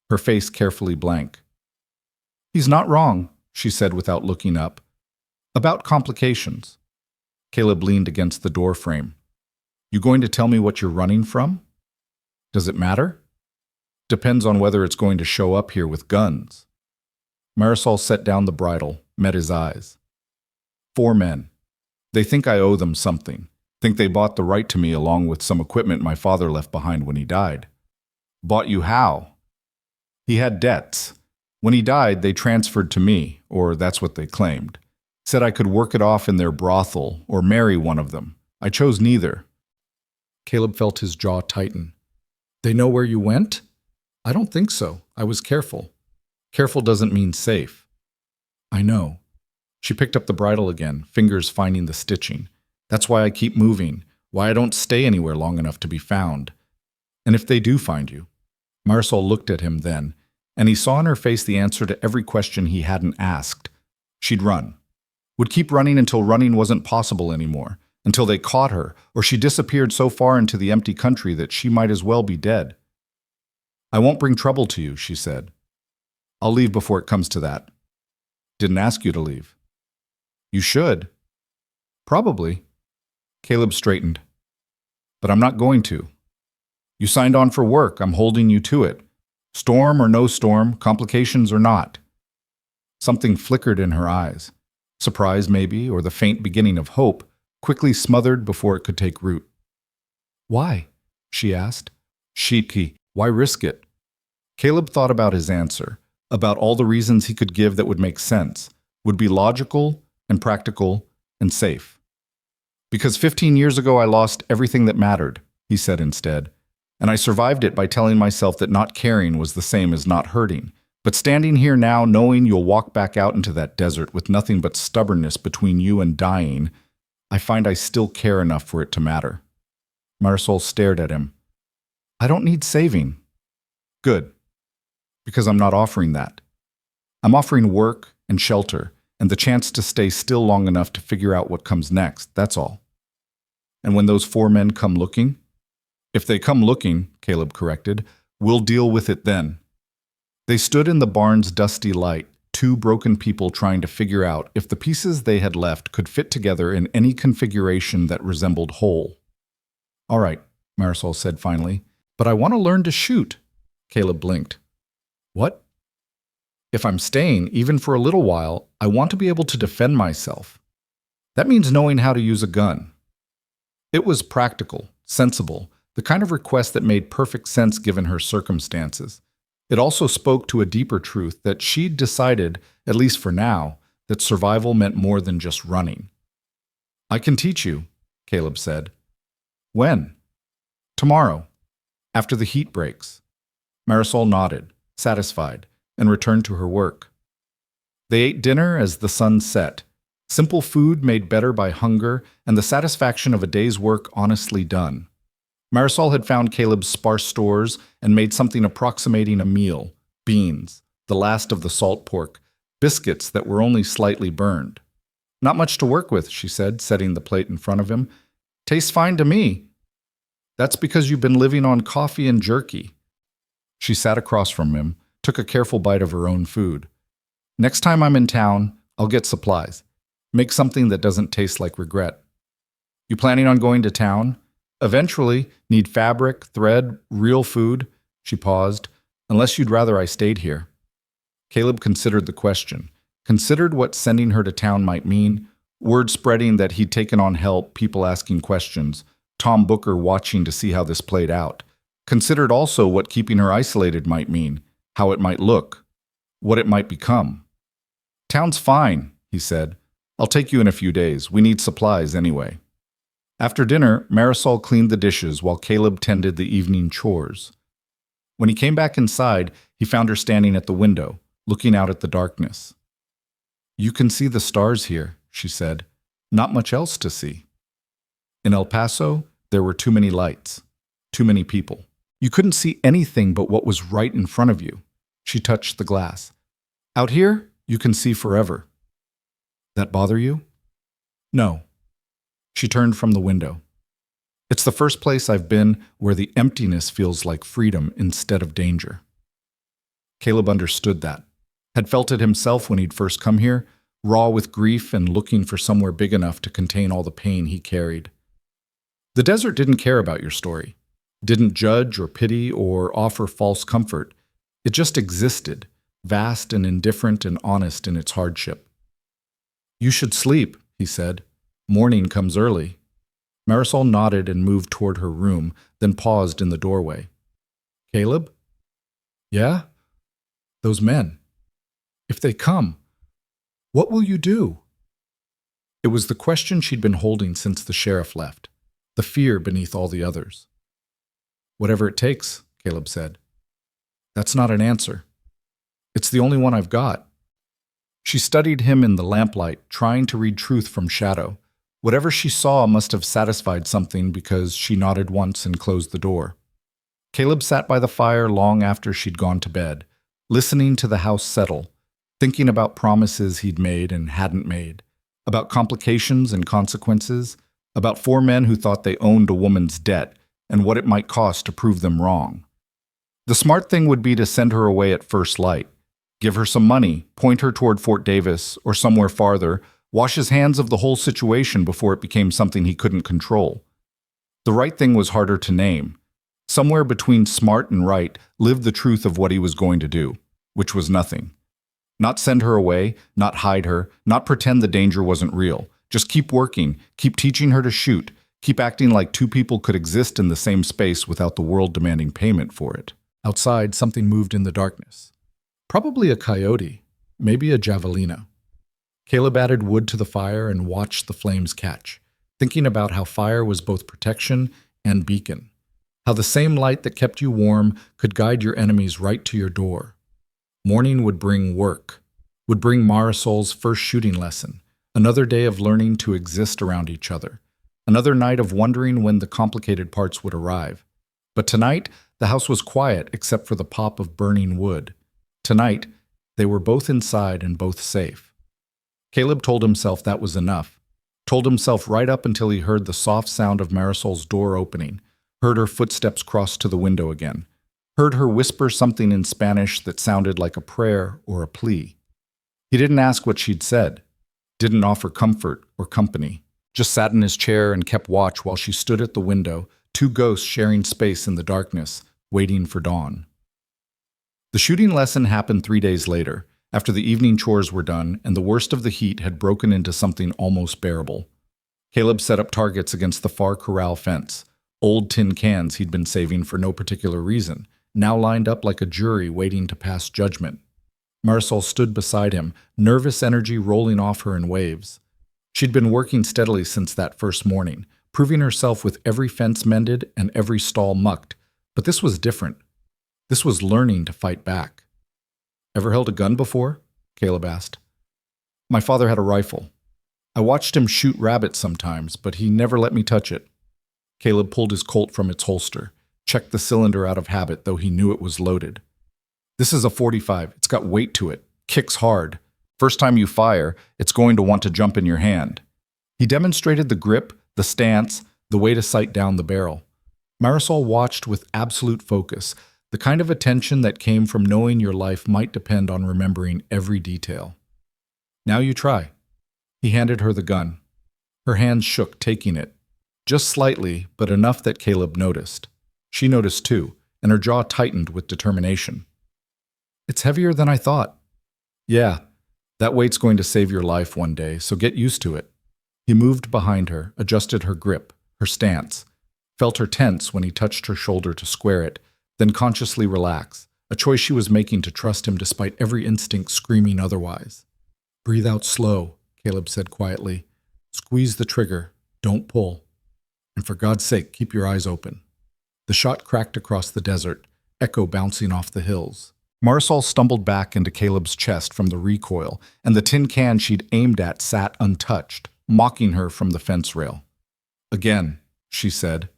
her face carefully blank. He's not wrong, she said without looking up. About complications. Caleb leaned against the door frame. You going to tell me what you're running from? Does it matter? Depends on whether it's going to show up here with guns. Marisol set down the bridle, met his eyes. 4 men. They think I owe them something. Think they bought the right to me along with some equipment my father left behind when he died. Bought you how? He had debts. When he died, they transferred to me, or that's what they claimed. Said I could work it off in their brothel or marry one of them. I chose neither. Caleb felt his jaw tighten. They know where you went? I don't think so. I was careful. Careful doesn't mean safe. I know. She picked up the bridle again, fingers finding the stitching. That's why I keep moving, why I don't stay anywhere long enough to be found. And if they do find you? Marisol looked at him then, and he saw in her face the answer to every question he hadn't asked. She'd run. Would keep running until running wasn't possible anymore, until they caught her, or she disappeared so far into the empty country that she might as well be dead. I won't bring trouble to you, she said. I'll leave before it comes to that. Didn't ask you to leave. You should. Probably. Caleb straightened. But I'm not going to. You signed on for work. I'm holding you to it. Storm or no storm, complications or not. Something flickered in her eyes. Surprise, maybe, or the faint beginning of hope, quickly smothered before it could take root. Why? She asked. Sheepkey, why risk it? Caleb thought about his answer, about all the reasons he could give that would make sense, would be logical and practical and safe. Because 15 years ago I lost everything that mattered, he said instead, and I survived it by telling myself that not caring was the same as not hurting. But standing here now, knowing you'll walk back out into that desert with nothing but stubbornness between you and dying, I find I still care enough for it to matter. Marisol stared at him. I don't need saving. Good. Because I'm not offering that. I'm offering work and shelter and the chance to stay still long enough to figure out what comes next, that's all. And when those 4 men come looking? If they come looking, Caleb corrected, we'll deal with it then. They stood in the barn's dusty light, 2 broken people trying to figure out if the pieces they had left could fit together in any configuration that resembled whole. All right, Marisol said finally, but I want to learn to shoot. Caleb blinked. What? If I'm staying, even for a little while, I want to be able to defend myself. That means knowing how to use a gun. It was practical, sensible, the kind of request that made perfect sense given her circumstances. It also spoke to a deeper truth that she'd decided, at least for now, that survival meant more than just running. I can teach you, Caleb said. When? Tomorrow, after the heat breaks. Marisol nodded, satisfied, and returned to her work. They ate dinner as the sun set, simple food made better by hunger and the satisfaction of a day's work honestly done. Marisol had found Caleb's sparse stores and made something approximating a meal, beans, the last of the salt pork, biscuits that were only slightly burned. Not much to work with, she said, setting the plate in front of him. Tastes fine to me. That's because you've been living on coffee and jerky. She sat across from him, took a careful bite of her own food. Next time I'm in town, I'll get supplies. Make something that doesn't taste like regret. You planning on going to town? Eventually, need fabric, thread, real food? She paused. Unless you'd rather I stayed here. Caleb considered the question, considered what sending her to town might mean, word spreading that he'd taken on help, people asking questions, Tom Booker watching to see how this played out. Considered also what keeping her isolated might mean, how it might look, what it might become. Town's fine, he said. I'll take you in a few days. We need supplies anyway. After dinner, Marisol cleaned the dishes while Caleb tended the evening chores. When he came back inside, he found her standing at the window, looking out at the darkness. You can see the stars here, she said. Not much else to see. In El Paso, there were too many lights, too many people. You couldn't see anything but what was right in front of you. She touched the glass. Out here, you can see forever. That bother you? No. She turned from the window. It's the first place I've been where the emptiness feels like freedom instead of danger. Caleb understood that, had felt it himself when he'd first come here, raw with grief and looking for somewhere big enough to contain all the pain he carried. The desert didn't care about your story, didn't judge or pity or offer false comfort. It just existed, vast and indifferent and honest in its hardship. "You should sleep," he said. "Morning comes early." Marisol nodded and moved toward her room, then paused in the doorway. "Caleb?" "Yeah?" "Those men. If they come, what will you do?" It was the question she'd been holding since the sheriff left, the fear beneath all the others. "Whatever it takes," Caleb said. "That's not an answer. It's the only one I've got." She studied him in the lamplight, trying to read truth from shadow. Whatever she saw must have satisfied something because she nodded once and closed the door. Caleb sat by the fire long after she'd gone to bed, listening to the house settle, thinking about promises he'd made and hadn't made, about complications and consequences, about 4 men who thought they owned a woman's debt and what it might cost to prove them wrong. The smart thing would be to send her away at first light, give her some money, point her toward Fort Davis or somewhere farther, wash his hands of the whole situation before it became something he couldn't control. The right thing was harder to name. Somewhere between smart and right lived the truth of what he was going to do, which was nothing. Not send her away, not hide her, not pretend the danger wasn't real. Just keep working, keep teaching her to shoot, keep acting like 2 people could exist in the same space without the world demanding payment for it. Outside, something moved in the darkness. Probably a coyote, maybe a javelina. Caleb added wood to the fire and watched the flames catch, thinking about how fire was both protection and beacon. How the same light that kept you warm could guide your enemies right to your door. Morning would bring work, would bring Marisol's first shooting lesson, another day of learning to exist around each other, another night of wondering when the complicated parts would arrive. But tonight, the house was quiet except for the pop of burning wood. Tonight, they were both inside and both safe. Caleb told himself that was enough, told himself right up until he heard the soft sound of Marisol's door opening, heard her footsteps cross to the window again, heard her whisper something in Spanish that sounded like a prayer or a plea. He didn't ask what she'd said, didn't offer comfort or company, just sat in his chair and kept watch while she stood at the window, 2 ghosts sharing space in the darkness, waiting for dawn. The shooting lesson happened 3 days later, after the evening chores were done and the worst of the heat had broken into something almost bearable. Caleb set up targets against the far corral fence, old tin cans he'd been saving for no particular reason, now lined up like a jury waiting to pass judgment. Marisol stood beside him, nervous energy rolling off her in waves. She'd been working steadily since that first morning, proving herself with every fence mended and every stall mucked, but this was different. This was learning to fight back. "Ever held a gun before?" Caleb asked. "My father had a rifle. I watched him shoot rabbits sometimes, but he never let me touch it." Caleb pulled his Colt from its holster, checked the cylinder out of habit, though he knew it was loaded. "This is a .45. It's got weight to it. Kicks hard. First time you fire, it's going to want to jump in your hand." He demonstrated the grip, the stance, the way to sight down the barrel. Marisol watched with absolute focus, the kind of attention that came from knowing your life might depend on remembering every detail. "Now you try." He handed her the gun. Her hands shook, taking it. Just slightly, but enough that Caleb noticed. She noticed too, and her jaw tightened with determination. "It's heavier than I thought." "Yeah, that weight's going to save your life one day, so get used to it." He moved behind her, adjusted her grip, her stance, felt her tense when he touched her shoulder to square it, then consciously relax, a choice she was making to trust him despite every instinct screaming otherwise. "Breathe out slow," Caleb said quietly. "Squeeze the trigger. Don't pull. And for God's sake, keep your eyes open." The shot cracked across the desert, echo bouncing off the hills. Marisol stumbled back into Caleb's chest from the recoil, and the tin can she'd aimed at sat untouched, mocking her from the fence rail. "Again," she said.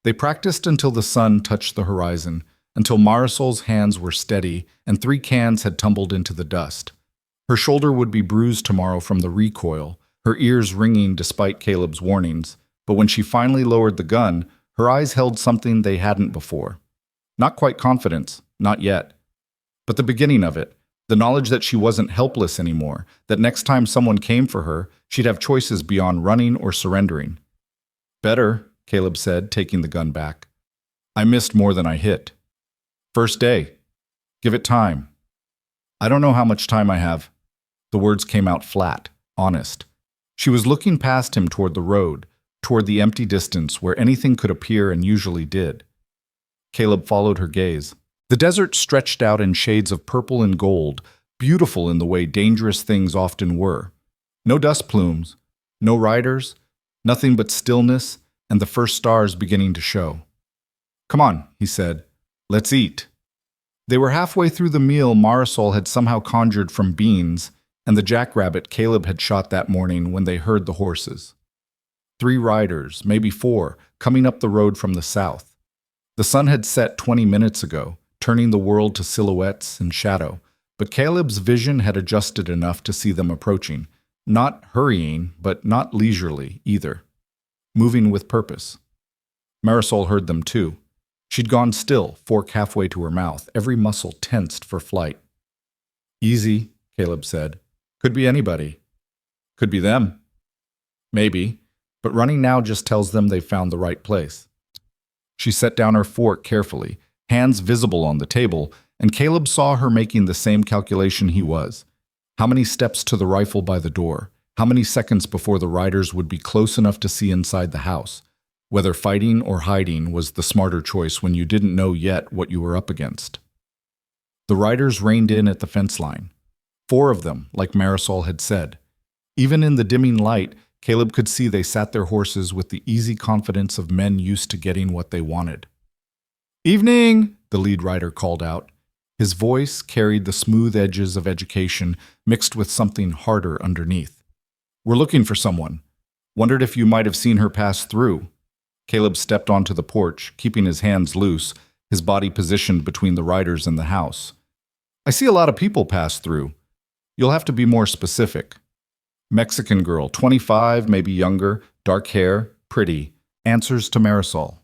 They practiced until the sun touched the horizon, until Marisol's hands were steady and 3 cans had tumbled into the dust. Her shoulder would be bruised tomorrow from the recoil, her ears ringing despite Caleb's warnings, but when she finally lowered the gun, her eyes held something they hadn't before. Not quite confidence, not yet. But the beginning of it, the knowledge that she wasn't helpless anymore, that next time someone came for her, she'd have choices beyond running or surrendering. "Better," Caleb said, taking the gun back. I missed more than I hit. First day. Give it time. I don't know how much time I have. The words came out flat, honest. She was looking past him toward the road, toward the empty distance where anything could appear and usually did. Caleb followed her gaze. The desert stretched out in shades of purple and gold, beautiful in the way dangerous things often were. No dust plumes, no riders, nothing but stillness and the first stars beginning to show. Come on, he said. Let's eat. They were halfway through the meal Marisol had somehow conjured from beans and the jackrabbit Caleb had shot that morning when they heard the horses. 3 riders, maybe 4, coming up the road from the south. The sun had set 20 minutes ago, turning the world to silhouettes and shadow, but Caleb's vision had adjusted enough to see them approaching, not hurrying, but not leisurely either, moving with purpose. Marisol heard them too. She'd gone still, fork halfway to her mouth, every muscle tensed for flight. Easy, Caleb said. Could be anybody. Could be them. Maybe, but running now just tells them they've found the right place. She set down her fork carefully, hands visible on the table, and Caleb saw her making the same calculation he was. How many steps to the rifle by the door? How many seconds before the riders would be close enough to see inside the house? Whether fighting or hiding was the smarter choice when you didn't know yet what you were up against. The riders reined in at the fence line. 4 of them, like Marisol had said. Even in the dimming light, Caleb could see they sat their horses with the easy confidence of men used to getting what they wanted. Evening, the lead rider called out. His voice carried the smooth edges of education mixed with something harder underneath. We're looking for someone. Wondered if you might have seen her pass through. Caleb stepped onto the porch, keeping his hands loose, his body positioned between the riders and the house. I see a lot of people pass through. You'll have to be more specific. Mexican girl, 25, maybe younger, dark hair, pretty, answers to Marisol.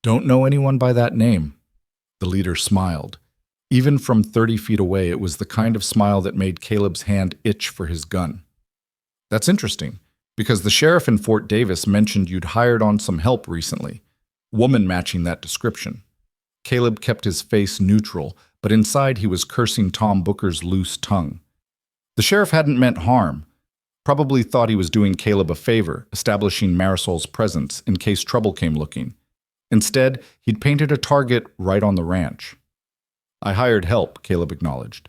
Don't know anyone by that name. The leader smiled. Even from 30 feet away, it was the kind of smile that made Caleb's hand itch for his gun. That's interesting, because the sheriff in Fort Davis mentioned you'd hired on some help recently, woman matching that description. Caleb kept his face neutral, but inside he was cursing Tom Booker's loose tongue. The sheriff hadn't meant harm, probably thought he was doing Caleb a favor, establishing Marisol's presence in case trouble came looking. Instead, he'd painted a target right on the ranch. I hired help, Caleb acknowledged.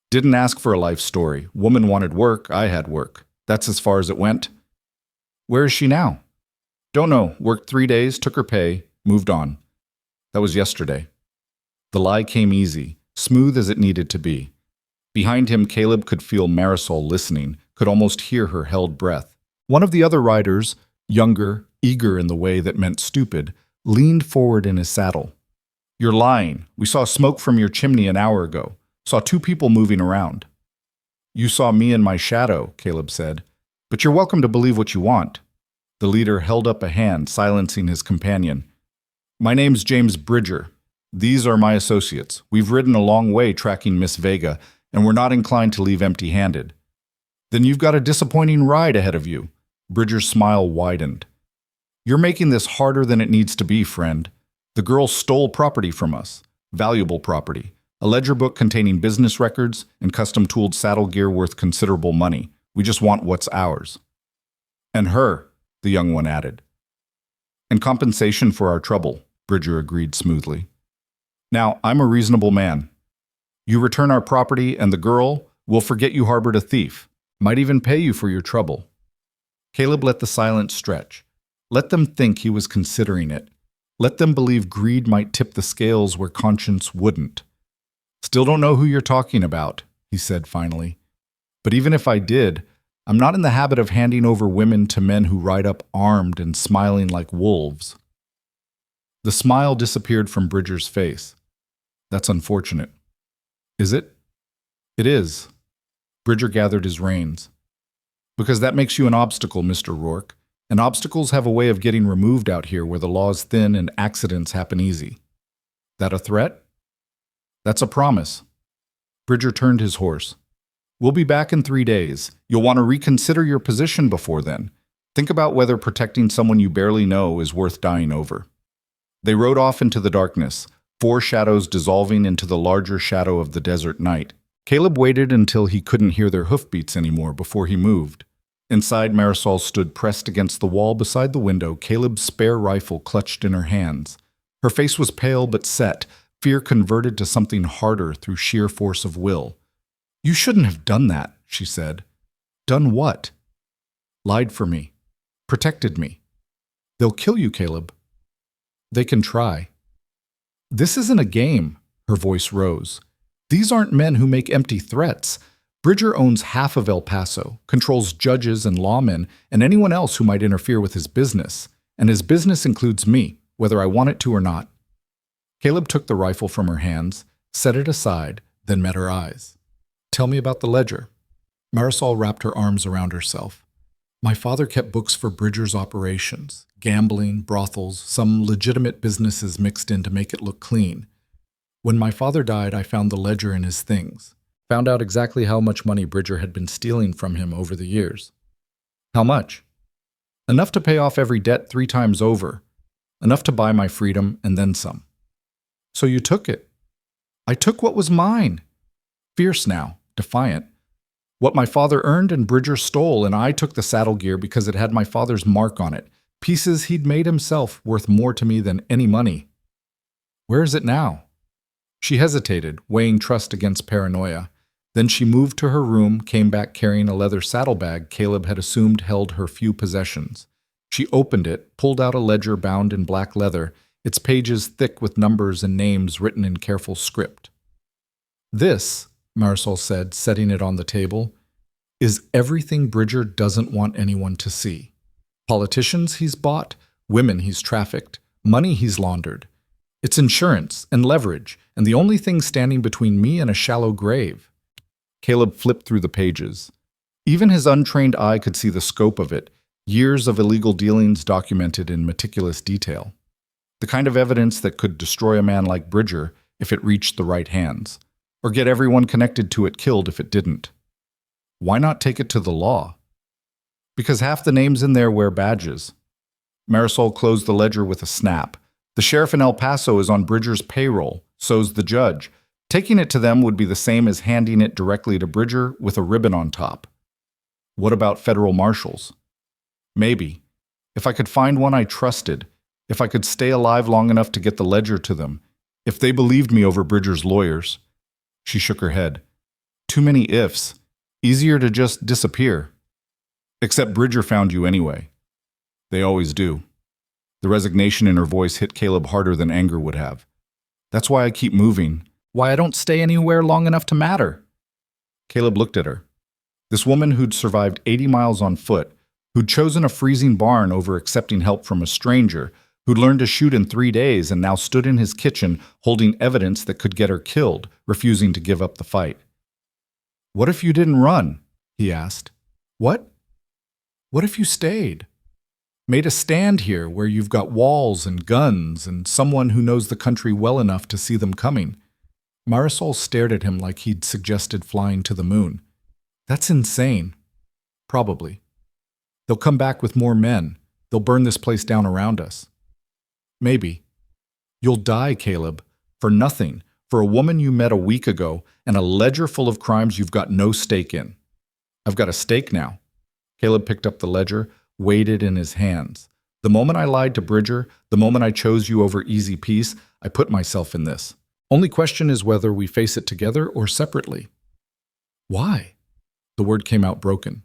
Didn't ask for a life story. Woman wanted work, I had work. That's as far as it went. Where is she now? Don't know. Worked 3 days, took her pay, moved on. That was yesterday. The lie came easy, smooth as it needed to be. Behind him, Caleb could feel Marisol listening, could almost hear her held breath. One of the other riders, younger, eager in the way that meant stupid, leaned forward in his saddle. You're lying. We saw smoke from your chimney an hour ago. Saw 2 people moving around. You saw me in my shadow, Caleb said. But you're welcome to believe what you want. The leader held up a hand, silencing his companion. My name's James Bridger. These are my associates. We've ridden a long way tracking Miss Vega, and we're not inclined to leave empty-handed. Then you've got a disappointing ride ahead of you. Bridger's smile widened. You're making this harder than it needs to be, friend. The girl stole property from us. Valuable property. A ledger book containing business records and custom-tooled saddle gear worth considerable money. We just want what's ours. And her, the young one added. And compensation for our trouble, Bridger agreed smoothly. Now, I'm a reasonable man. You return our property and the girl, we'll forget you harbored a thief. Might even pay you for your trouble. Caleb let the silence stretch. Let them think he was considering it. Let them believe greed might tip the scales where conscience wouldn't. Still don't know who you're talking about, he said finally. But even if I did, I'm not in the habit of handing over women to men who ride up armed and smiling like wolves. The smile disappeared from Bridger's face. That's unfortunate. Is it? It is. Bridger gathered his reins. Because that makes you an obstacle, Mr. Rourke, and obstacles have a way of getting removed out here where the law's thin and accidents happen easy. That a threat? That's a promise. Bridger turned his horse. We'll be back in 3 days. You'll want to reconsider your position before then. Think about whether protecting someone you barely know is worth dying over. They rode off into the darkness, four shadows dissolving into the larger shadow of the desert night. Caleb waited until he couldn't hear their hoofbeats anymore before he moved. Inside, Marisol stood pressed against the wall beside the window, Caleb's spare rifle clutched in her hands. Her face was pale but set, fear converted to something harder through sheer force of will. "You shouldn't have done that," she said. "Done what?" "Lied for me. Protected me. They'll kill you, Caleb." "They can try." "This isn't a game," her voice rose. "These aren't men who make empty threats. Bridger owns half of El Paso, controls judges and lawmen, and anyone else who might interfere with his business. And his business includes me, whether I want it to or not." Caleb took the rifle from her hands, set it aside, then met her eyes. "Tell me about the ledger." Marisol wrapped her arms around herself. "My father kept books for Bridger's operations, gambling, brothels, some legitimate businesses mixed in to make it look clean. When my father died, I found the ledger in his things. Found out exactly how much money Bridger had been stealing from him over the years." "How much?" "Enough to pay off every debt 3 times over. Enough to buy my freedom and then some." "So you took it?" "I took what was mine." Fierce now, defiant. "What my father earned and Bridger stole, and I took the saddle gear because it had my father's mark on it. Pieces he'd made himself, worth more to me than any money." "Where is it now?" She hesitated, weighing trust against paranoia. Then she moved to her room, came back carrying a leather saddlebag Caleb had assumed held her few possessions. She opened it, pulled out a ledger bound in black leather, its pages thick with numbers and names written in careful script. "This," Marisol said, setting it on the table, "is everything Bridger doesn't want anyone to see. Politicians he's bought, women he's trafficked, money he's laundered. It's insurance and leverage, and the only thing standing between me and a shallow grave." Caleb flipped through the pages. Even his untrained eye could see the scope of it, years of illegal dealings documented in meticulous detail. The kind of evidence that could destroy a man like Bridger if it reached the right hands, or get everyone connected to it killed if it didn't. Why not take it to the law? Because half the names in there wear badges. Marisol closed the ledger with a snap. The sheriff in El Paso is on Bridger's payroll, so's the judge. Taking it to them would be the same as handing it directly to Bridger with a ribbon on top. What about federal marshals? Maybe. If I could find one I trusted, if I could stay alive long enough to get the ledger to them, if they believed me over Bridger's lawyers. She shook her head. Too many ifs. Easier to just disappear. Except Bridger found you anyway. They always do. The resignation in her voice hit Caleb harder than anger would have. That's why I keep moving. Why I don't stay anywhere long enough to matter. Caleb looked at her. This woman who'd survived 80 miles on foot, who'd chosen a freezing barn over accepting help from a stranger, who'd learned to shoot in 3 days and now stood in his kitchen holding evidence that could get her killed, refusing to give up the fight. "What if you didn't run?" he asked. "What? What if you stayed? Made a stand here where you've got walls and guns and someone who knows the country well enough to see them coming?" Marisol stared at him like he'd suggested flying to the moon. "That's insane." "Probably. They'll come back with more men. They'll burn this place down around us." "Maybe. You'll die, Caleb, for nothing, for a woman you met a week ago and a ledger full of crimes you've got no stake in." "I've got a stake now." Caleb picked up the ledger, weighed it in his hands. "The moment I lied to Bridger, the moment I chose you over easy peace, I put myself in this. Only question is whether we face it together or separately." "Why?" The word came out broken.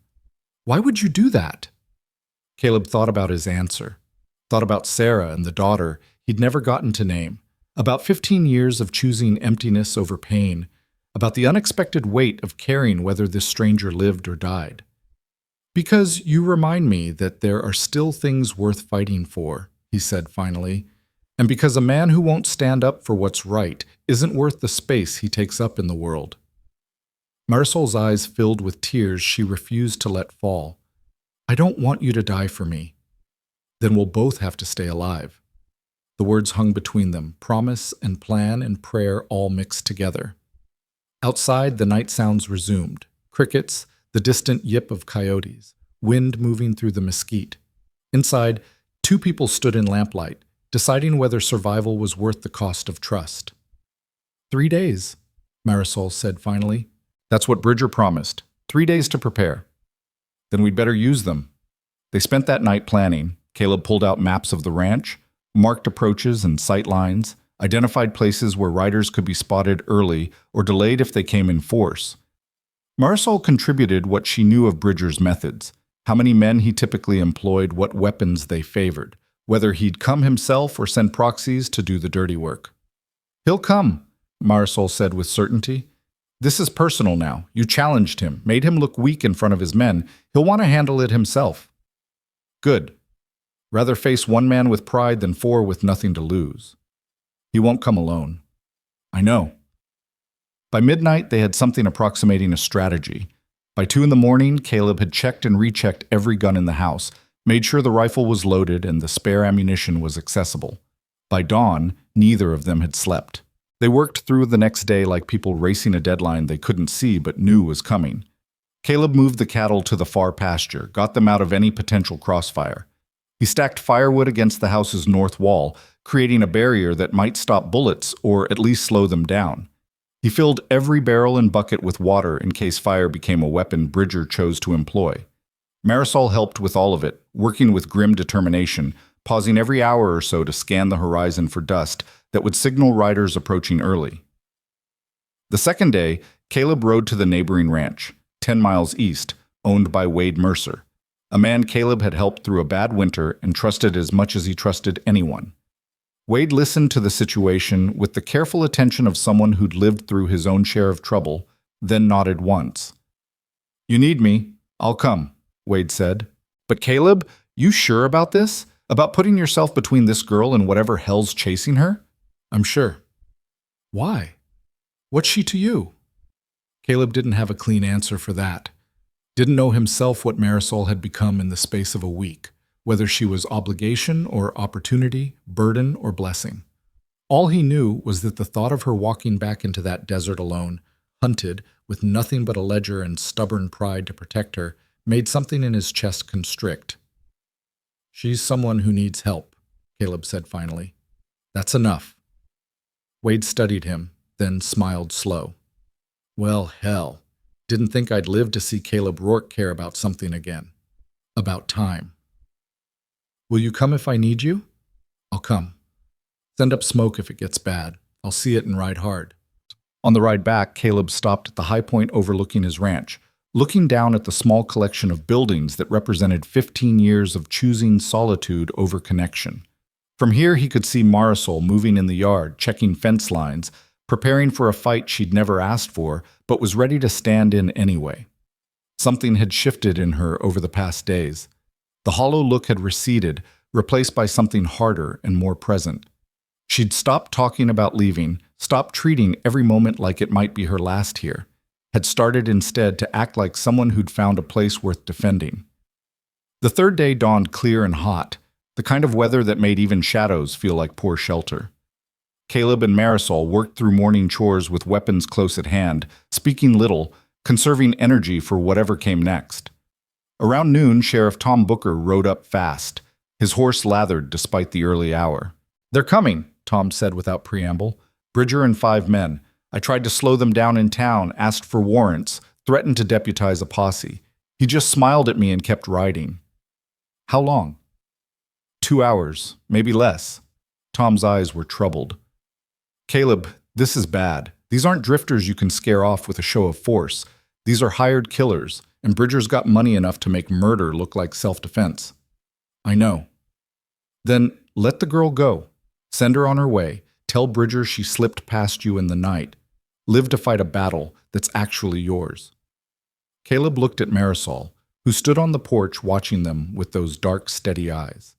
"Why would you do that?" Caleb thought about his answer. Thought about Sarah and the daughter he'd never gotten to name. About 15 years of choosing emptiness over pain. About the unexpected weight of caring whether this stranger lived or died. "Because you remind me that there are still things worth fighting for," he said finally. "And because a man who won't stand up for what's right isn't worth the space he takes up in the world." Marisol's eyes filled with tears she refused to let fall. "I don't want you to die for me." "Then we'll both have to stay alive." The words hung between them, promise and plan and prayer all mixed together. Outside, the night sounds resumed. Crickets, the distant yip of coyotes. wind moving through the mesquite. Inside, two people stood in lamplight, deciding whether survival was worth the cost of trust. 3 days, Marisol said finally. That's what Bridger promised. 3 days to prepare. Then we'd better use them. They spent that night planning. Caleb pulled out maps of the ranch, marked approaches and sight lines, identified places where riders could be spotted early or delayed if they came in force. Marisol contributed what she knew of Bridger's methods, how many men he typically employed, what weapons they favored, whether he'd come himself or send proxies to do the dirty work. He'll come, Marisol said with certainty. This is personal now. You challenged him, made him look weak in front of his men. He'll want to handle it himself. Good. Rather face one man with pride than four with nothing to lose. He won't come alone. I know. By midnight, they had something approximating a strategy. By 2 a.m, Caleb had checked and rechecked every gun in the house, made sure the rifle was loaded and the spare ammunition was accessible. By dawn, neither of them had slept. They worked through the next day like people racing a deadline they couldn't see but knew was coming. Caleb moved the cattle to the far pasture, got them out of any potential crossfire. He stacked firewood against the house's north wall, creating a barrier that might stop bullets or at least slow them down. He filled every barrel and bucket with water in case fire became a weapon Bridger chose to employ. Marisol helped with all of it, working with grim determination, pausing every hour or so to scan the horizon for dust that would signal riders approaching early. The second day, Caleb rode to the neighboring ranch, 10 miles east, owned by Wade Mercer, a man Caleb had helped through a bad winter and trusted as much as he trusted anyone. Wade listened to the situation with the careful attention of someone who'd lived through his own share of trouble, then nodded once. You need me. I'll come, Wade said. But Caleb, you sure about this? About putting yourself between this girl and whatever hell's chasing her? I'm sure. Why? What's she to you? Caleb didn't have a clean answer for that. Didn't know himself what Marisol had become in the space of a week, whether she was obligation or opportunity, burden or blessing. All he knew was that the thought of her walking back into that desert alone, hunted, with nothing but a ledger and stubborn pride to protect her, made something in his chest constrict. She's someone who needs help, Caleb said finally. That's enough. Wade studied him, then smiled slow. Well, hell. Didn't think I'd live to see Caleb Rourke care about something again. About time. Will you come if I need you? I'll come. Send up smoke if it gets bad. I'll see it and ride hard. On the ride back, Caleb stopped at the high point overlooking his ranch, looking down at the small collection of buildings that represented 15 years of choosing solitude over connection. From here, he could see Marisol moving in the yard, checking fence lines, preparing for a fight she'd never asked for, but was ready to stand in anyway. Something had shifted in her over the past days. The hollow look had receded, replaced by something harder and more present. She'd stopped talking about leaving, stopped treating every moment like it might be her last here, had started instead to act like someone who'd found a place worth defending. The third day dawned clear and hot, the kind of weather that made even shadows feel like poor shelter. Caleb and Marisol worked through morning chores with weapons close at hand, speaking little, conserving energy for whatever came next. Around noon, Sheriff Tom Booker rode up fast, his horse lathered despite the early hour. They're coming, Tom said without preamble. Bridger and 5 men. I tried to slow them down in town, asked for warrants, threatened to deputize a posse. He just smiled at me and kept riding. How long? 2 hours, maybe less. Tom's eyes were troubled. Caleb, this is bad. These aren't drifters you can scare off with a show of force. These are hired killers, and Bridger's got money enough to make murder look like self-defense. I know. Then let the girl go. Send her on her way. Tell Bridger she slipped past you in the night. Live to fight a battle that's actually yours. Caleb looked at Marisol, who stood on the porch watching them with those dark, steady eyes.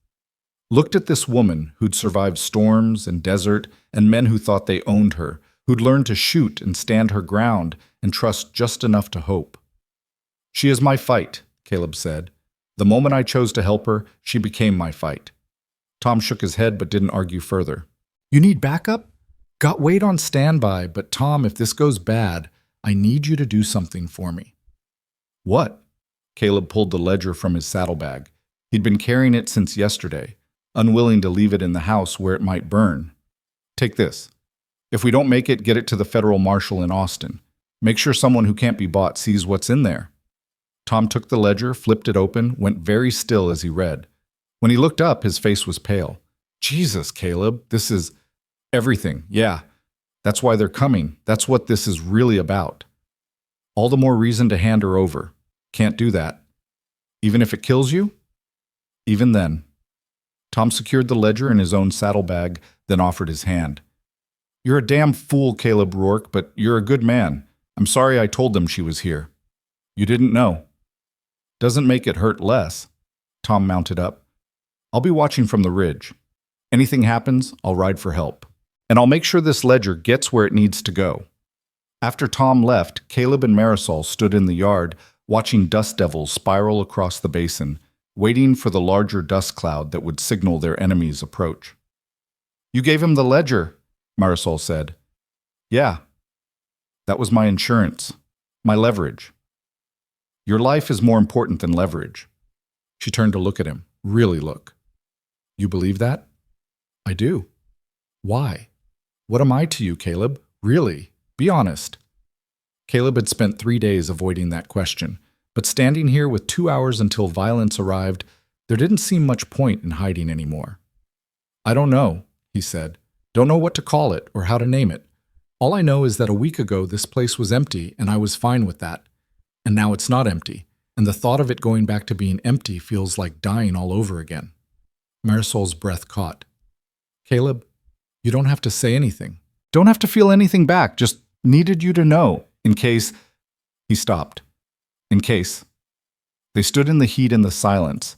Looked at this woman who'd survived storms and desert and men who thought they owned her, who'd learned to shoot and stand her ground and trust just enough to hope. She is my fight, Caleb said. The moment I chose to help her, she became my fight. Tom shook his head but didn't argue further. You need backup? Got Wade on standby, but Tom, if this goes bad, I need you to do something for me. What? Caleb pulled the ledger from his saddlebag. He'd been carrying it since yesterday, unwilling to leave it in the house where it might burn. Take this. If we don't make it, get it to the federal marshal in Austin. Make sure someone who can't be bought sees what's in there. Tom took the ledger, flipped it open, went very still as he read. When he looked up, his face was pale. Jesus, Caleb, this is everything. Yeah, that's why they're coming. That's what this is really about. All the more reason to hand her over. Can't do that. Even if it kills you? Even then. Tom secured the ledger in his own saddlebag, then offered his hand. You're a damn fool, Caleb Rourke, but you're a good man. I'm sorry I told them she was here. You didn't know. Doesn't make it hurt less. Tom mounted up. I'll be watching from the ridge. Anything happens, I'll ride for help. And I'll make sure this ledger gets where it needs to go. After Tom left, Caleb and Marisol stood in the yard, watching dust devils spiral across the basin, waiting for the larger dust cloud that would signal their enemy's approach. You gave him the ledger, Marisol said. Yeah. That was my insurance, my leverage. Your life is more important than leverage. She turned to look at him, really look. You believe that? I do. Why? What am I to you, Caleb? Really? Be honest. Caleb had spent 3 days avoiding that question, but standing here with 2 hours until violence arrived, there didn't seem much point in hiding anymore. I don't know, he said. Don't know what to call it or how to name it. All I know is that a week ago this place was empty and I was fine with that. And now it's not empty, and the thought of it going back to being empty feels like dying all over again. Marisol's breath caught. Caleb, you don't have to say anything. Don't have to feel anything back, just needed you to know, in case... He stopped. In case. They stood in the heat and the silence,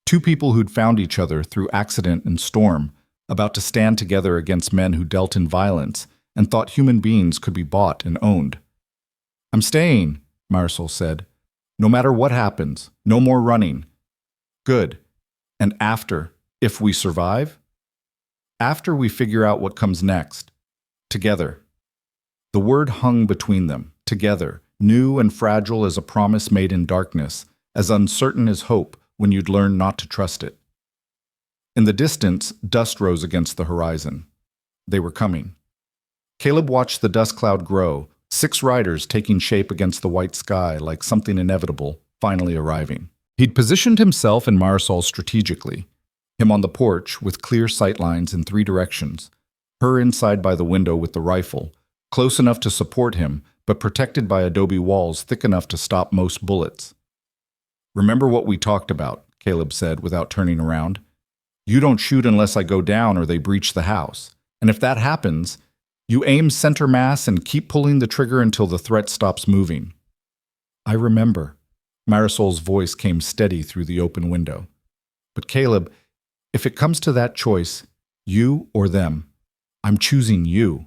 two people who'd found each other through accident and storm, about to stand together against men who dealt in violence and thought human beings could be bought and owned. I'm staying, Marisol said. No matter what happens, no more running. Good. And after, if we survive? After we figure out what comes next. Together. The word hung between them, together, new and fragile as a promise made in darkness, as uncertain as hope when you'd learn not to trust it. In the distance, dust rose against the horizon. They were coming. Caleb watched the dust cloud grow, 6 riders taking shape against the white sky like something inevitable, finally arriving. He'd positioned himself and Marisol strategically, him on the porch with clear sightlines in 3 directions, her inside by the window with the rifle, close enough to support him, but protected by adobe walls thick enough to stop most bullets. Remember what we talked about, Caleb said without turning around. You don't shoot unless I go down or they breach the house. And if that happens, you aim center mass and keep pulling the trigger until the threat stops moving. I remember. Marisol's voice came steady through the open window. But Caleb, if it comes to that choice, you or them, I'm choosing you.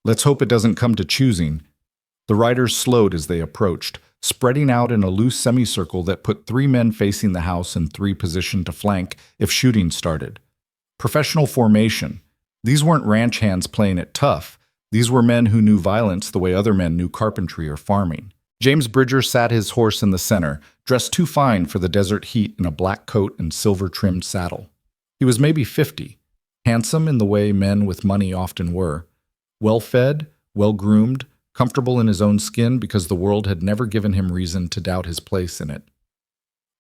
Let's hope it doesn't come to choosing. The riders slowed as they approached, spreading out in a loose semicircle that put 3 men facing the house and 3 positioned to flank if shooting started. Professional formation. These weren't ranch hands playing it tough. These were men who knew violence the way other men knew carpentry or farming. James Bridger sat his horse in the center, dressed too fine for the desert heat in a black coat and silver-trimmed saddle. He was maybe 50, handsome in the way men with money often were, well-fed, well-groomed, comfortable in his own skin because the world had never given him reason to doubt his place in it.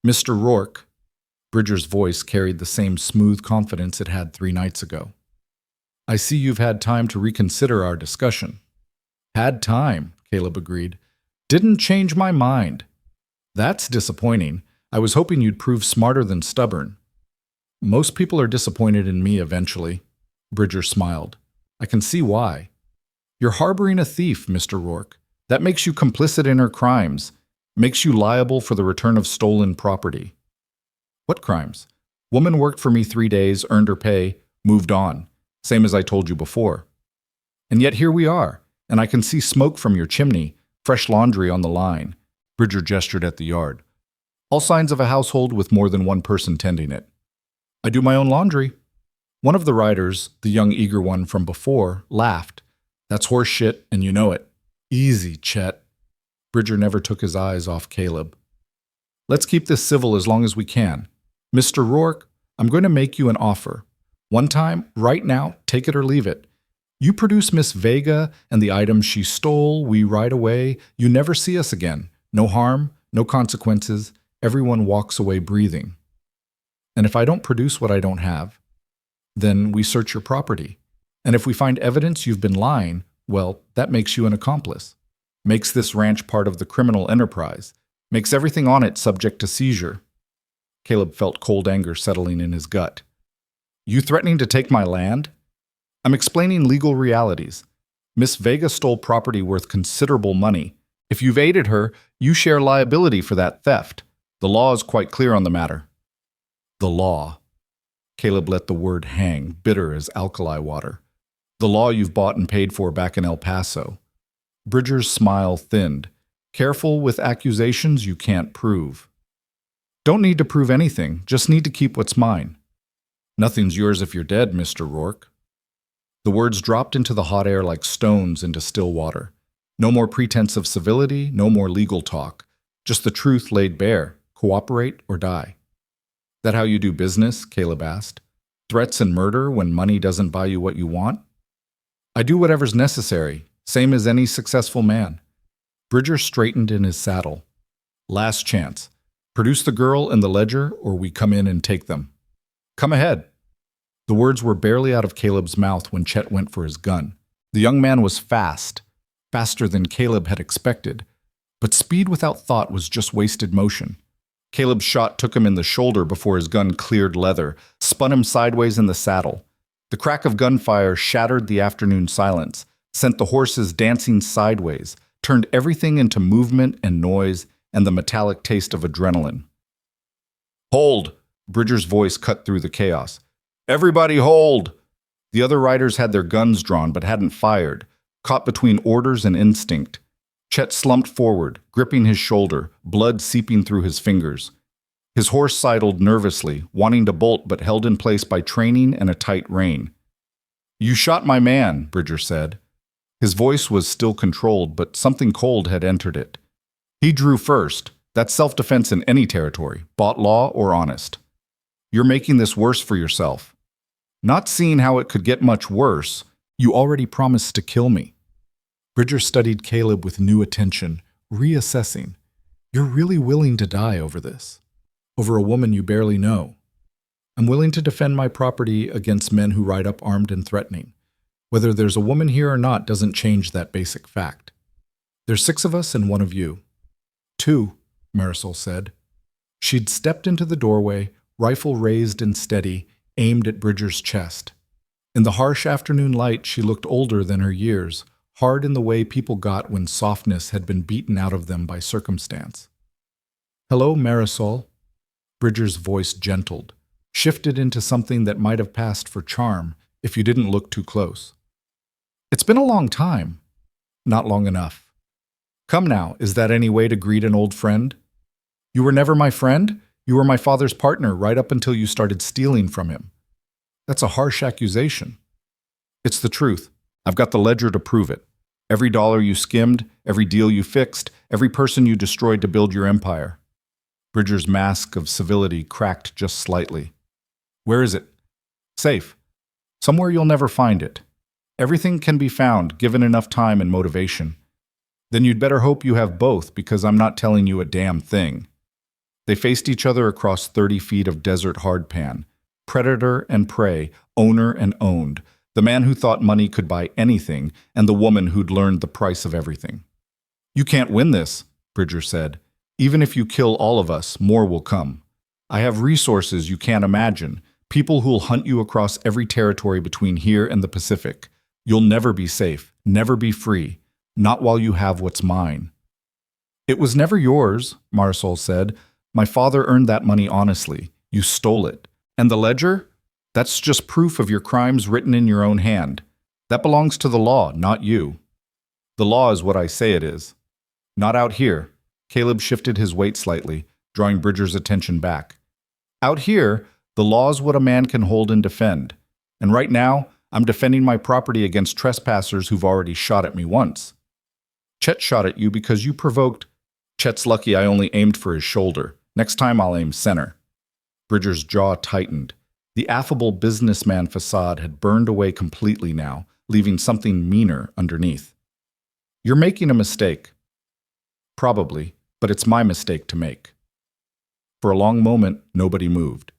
Mr. Rourke, Bridger's voice carried the same smooth confidence it had 3 nights ago. I see you've had time to reconsider our discussion. Had time, Caleb agreed. Didn't change my mind. That's disappointing. I was hoping you'd prove smarter than stubborn. Most people are disappointed in me eventually. Bridger smiled. I can see why. You're harboring a thief, Mr. Rourke. That makes you complicit in her crimes, makes you liable for the return of stolen property. What crimes? Woman worked for me 3 days, earned her pay, moved on. Same as I told you before. And yet here we are, and I can see smoke from your chimney, fresh laundry on the line. Bridger gestured at the yard. All signs of a household with more than one person tending it. I do my own laundry. One of the riders, the young eager one from before, laughed. That's horse shit, and you know it. Easy, Chet. Bridger never took his eyes off Caleb. Let's keep this civil as long as we can. Mr. Rourke, I'm going to make you an offer. One time, right now, take it or leave it. You produce Miss Vega and the items she stole, we ride away, you never see us again. No harm, no consequences, everyone walks away breathing. And if I don't produce what I don't have, then we search your property. And if we find evidence you've been lying, well, that makes you an accomplice. Makes this ranch part of the criminal enterprise. Makes everything on it subject to seizure. Caleb felt cold anger settling in his gut. You threatening to take my land? I'm explaining legal realities. Miss Vega stole property worth considerable money. If you've aided her, you share liability for that theft. The law is quite clear on the matter. The law. Caleb let the word hang, bitter as alkali water. The law you've bought and paid for back in El Paso. Bridger's smile thinned. Careful with accusations you can't prove. Don't need to prove anything, just need to keep what's mine. Nothing's yours if you're dead, Mr. Rourke. The words dropped into the hot air like stones into still water. No more pretense of civility, no more legal talk. Just the truth laid bare. Cooperate or die. That how you do business? Caleb asked. Threats and murder when money doesn't buy you what you want? I do whatever's necessary, same as any successful man. Bridger straightened in his saddle. Last chance. Produce the girl and the ledger, or we come in and take them. Come ahead. The words were barely out of Caleb's mouth when Chet went for his gun. The young man was fast, faster than Caleb had expected. But speed without thought was just wasted motion. Caleb's shot took him in the shoulder before his gun cleared leather, spun him sideways in the saddle. The crack of gunfire shattered the afternoon silence, sent the horses dancing sideways, turned everything into movement and noise and the metallic taste of adrenaline. Hold! Bridger's voice cut through the chaos. Everybody hold! The other riders had their guns drawn but hadn't fired, caught between orders and instinct. Chet slumped forward, gripping his shoulder, blood seeping through his fingers. His horse sidled nervously, wanting to bolt but held in place by training and a tight rein. You shot my man, Bridger said. His voice was still controlled, but something cold had entered it. He drew first. That's self-defense in any territory, bought law or honest. You're making this worse for yourself. Not seeing how it could get much worse, you already promised to kill me. Bridger studied Caleb with new attention, reassessing. You're really willing to die over this? Over a woman you barely know? I'm willing to defend my property against men who ride up armed and threatening. Whether there's a woman here or not doesn't change that basic fact. There's 6 of us and 1 of you. 2, Marisol said. She'd stepped into the doorway, rifle raised and steady, aimed at Bridger's chest. In the harsh afternoon light, she looked older than her years, hard in the way people got when softness had been beaten out of them by circumstance. Hello, Marisol. Bridger's voice gentled, shifted into something that might have passed for charm if you didn't look too close. It's been a long time. Not long enough. Come now, is that any way to greet an old friend? You were never my friend? You were my father's partner right up until you started stealing from him. That's a harsh accusation. It's the truth. I've got the ledger to prove it. Every dollar you skimmed, every deal you fixed, every person you destroyed to build your empire. Bridger's mask of civility cracked just slightly. Where is it? Safe. Somewhere you'll never find it. Everything can be found, given enough time and motivation. Then you'd better hope you have both, because I'm not telling you a damn thing. They faced each other across 30 feet of desert hardpan. Predator and prey, owner and owned. The man who thought money could buy anything, and the woman who'd learned the price of everything. You can't win this, Bridger said. Even if you kill all of us, more will come. I have resources you can't imagine. People who'll hunt you across every territory between here and the Pacific. You'll never be safe, never be free. Not while you have what's mine. It was never yours, Marisol said. My father earned that money honestly. You stole it. And the ledger? That's just proof of your crimes written in your own hand. That belongs to the law, not you. The law is what I say it is. Not out here. Caleb shifted his weight slightly, drawing Bridger's attention back. Out here, the law is what a man can hold and defend. And right now, I'm defending my property against trespassers who've already shot at me once. Chet shot at you because you provoked. Chet's lucky I only aimed for his shoulder, Next time I'll aim center. Bridger's jaw tightened. The affable businessman facade had burned away completely now, leaving something meaner underneath. You're making a mistake. Probably, but it's my mistake to make. For a long moment, nobody moved.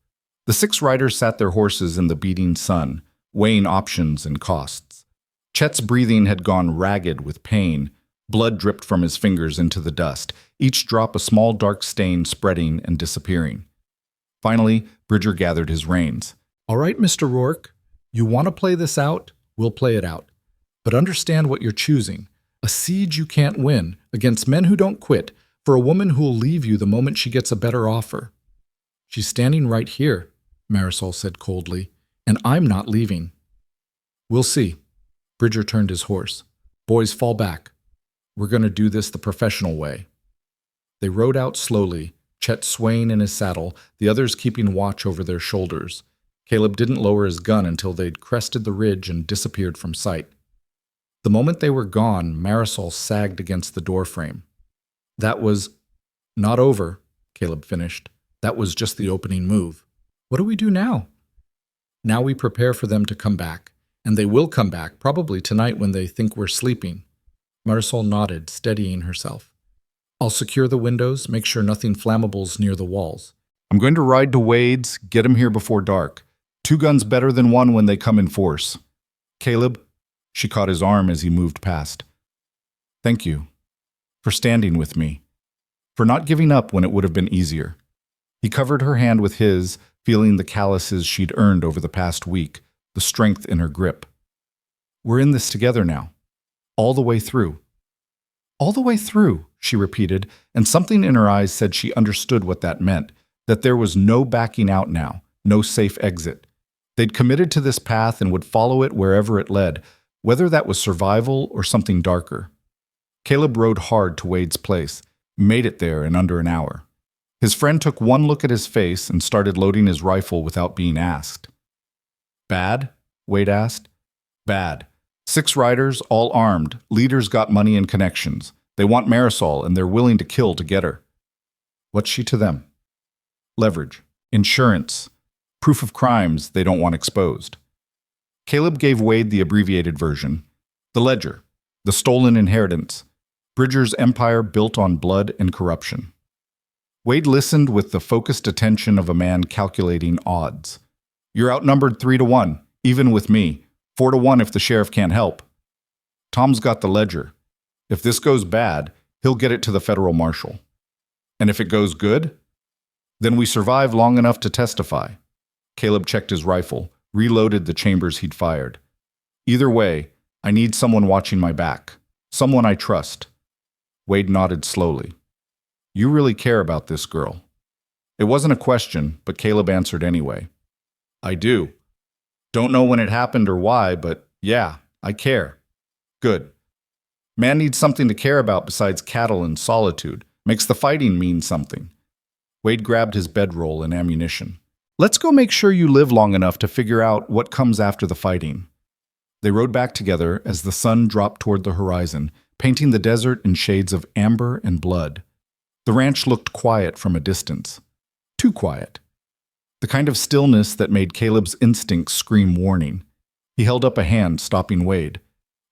The 6 riders sat their horses in the beating sun, weighing options and costs. Chet's breathing had gone ragged with pain. Blood dripped from his fingers into the dust, each drop a small dark stain spreading and disappearing. Finally, Bridger gathered his reins. All right, Mr. Rourke, you want to play this out? We'll play it out. But understand what you're choosing. A siege you can't win, against men who don't quit, for a woman who'll leave you the moment she gets a better offer. She's standing right here, Marisol said coldly, and I'm not leaving. We'll see. Bridger turned his horse. Boys, fall back. We're going to do this the professional way. They rode out slowly, Chet swaying in his saddle, the others keeping watch over their shoulders. Caleb didn't lower his gun until they'd crested the ridge and disappeared from sight. The moment they were gone, Marisol sagged against the doorframe. That was not over, Caleb finished. That was just the opening move. What do we do now? Now we prepare for them to come back. And they will come back, probably tonight when they think we're sleeping. Marisol nodded, steadying herself. I'll secure the windows, make sure nothing flammable's near the walls. I'm going to ride to Wade's, get him here before dark. 2 guns better than 1 when they come in force. Caleb, she caught his arm as he moved past. Thank you. For standing with me. For not giving up when it would have been easier. He covered her hand with his, feeling the calluses she'd earned over the past week, the strength in her grip. We're in this together now. All the way through. All the way through, she repeated, and something in her eyes said she understood what that meant, that there was no backing out now, no safe exit. They'd committed to this path and would follow it wherever it led, whether that was survival or something darker. Caleb rode hard to Wade's place, made it there in under an hour. His friend took one look at his face and started loading his rifle without being asked. Bad? Wade asked. Bad. 6 riders, all armed. Leaders got money and connections. They want Marisol, and they're willing to kill to get her. What's she to them? Leverage. Insurance. Proof of crimes they don't want exposed. Caleb gave Wade the abbreviated version. The ledger. The stolen inheritance. Bridger's empire built on blood and corruption. Wade listened with the focused attention of a man calculating odds. You're outnumbered 3-1, even with me. 4-1 if the sheriff can't help. Tom's got the ledger. If this goes bad, he'll get it to the federal marshal. And if it goes good, then we survive long enough to testify. Caleb checked his rifle, reloaded the chambers he'd fired. Either way, I need someone watching my back. Someone I trust. Wade nodded slowly. You really care about this girl. It wasn't a question, but Caleb answered anyway. I do. Don't know when it happened or why, but yeah, I care. Good. Man needs something to care about besides cattle and solitude. Makes the fighting mean something. Wade grabbed his bedroll and ammunition. Let's go make sure you live long enough to figure out what comes after the fighting. They rode back together as the sun dropped toward the horizon, painting the desert in shades of amber and blood. The ranch looked quiet from a distance. Too quiet. The kind of stillness that made Caleb's instincts scream warning. He held up a hand, stopping Wade.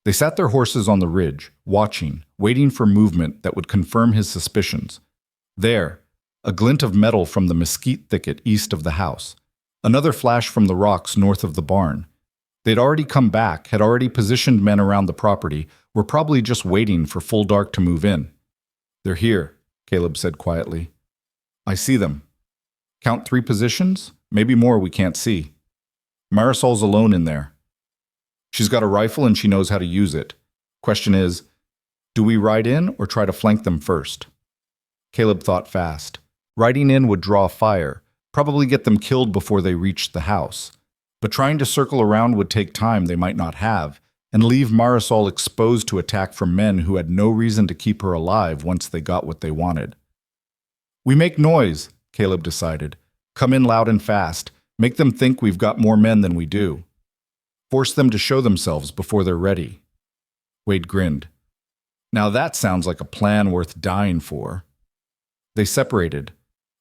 They sat their horses on the ridge, watching, waiting for movement that would confirm his suspicions. There, a glint of metal from the mesquite thicket east of the house. Another flash from the rocks north of the barn. They'd already come back, had already positioned men around the property, were probably just waiting for full dark to move in. They're here, Caleb said quietly. I see them. Count 3 positions? Maybe more we can't see. Marisol's alone in there. She's got a rifle and she knows how to use it. Question is, do we ride in or try to flank them first? Caleb thought fast. Riding in would draw fire, probably get them killed before they reached the house. But trying to circle around would take time they might not have, and leave Marisol exposed to attack from men who had no reason to keep her alive once they got what they wanted. We make noise, Caleb decided. Come in loud and fast. Make them think we've got more men than we do. Force them to show themselves before they're ready. Wade grinned. Now that sounds like a plan worth dying for. They separated.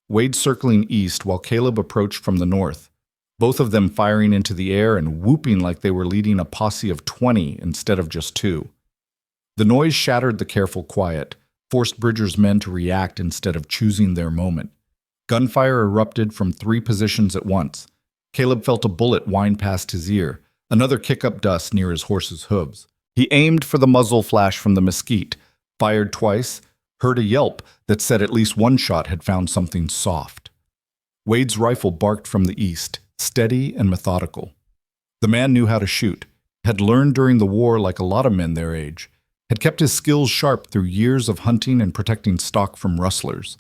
Wade circling east while Caleb approached from the north, both of them firing into the air and whooping like they were leading a posse of 20 instead of just 2. The noise shattered the careful quiet, forced Bridger's men to react instead of choosing their moment. Gunfire erupted from 3 positions at once. Caleb felt a bullet whine past his ear, another kick up dust near his horse's hooves. He aimed for the muzzle flash from the mesquite, fired twice, heard a yelp that said at least one shot had found something soft. Wade's rifle barked from the east, steady and methodical. The man knew how to shoot, had learned during the war like a lot of men their age, had kept his skills sharp through years of hunting and protecting stock from rustlers.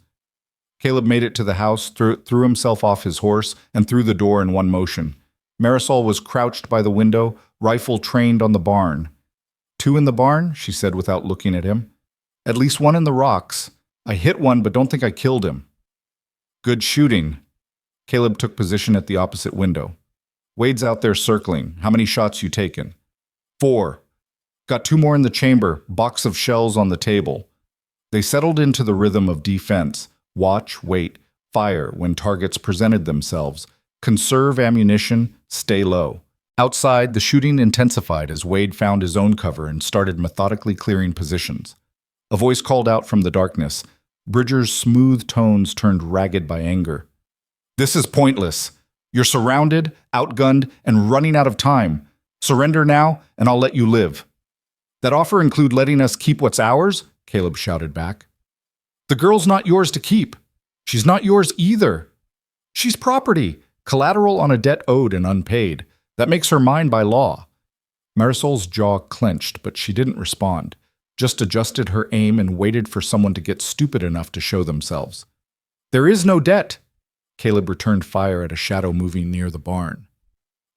Caleb made it to the house, threw himself off his horse, and through the door in one motion. Marisol was crouched by the window, rifle trained on the barn. 2 in the barn, she said without looking at him. At least 1 in the rocks. I hit one, but don't think I killed him. Good shooting. Caleb took position at the opposite window. Wade's out there circling. How many shots you taken? 4. Got 2 more in the chamber, box of shells on the table. They settled into the rhythm of defense. Watch, wait, fire when targets presented themselves. Conserve ammunition, stay low. Outside, the shooting intensified as Wade found his own cover and started methodically clearing positions. A voice called out from the darkness. Bridger's smooth tones turned ragged by anger. This is pointless. You're surrounded, outgunned, and running out of time. Surrender now, and I'll let you live. That offer include letting us keep what's ours? Caleb shouted back. The girl's not yours to keep. She's not yours either. She's property, collateral on a debt owed and unpaid. That makes her mine by law. Marisol's jaw clenched, but she didn't respond, just adjusted her aim and waited for someone to get stupid enough to show themselves. There is no debt. Caleb returned fire at a shadow moving near the barn.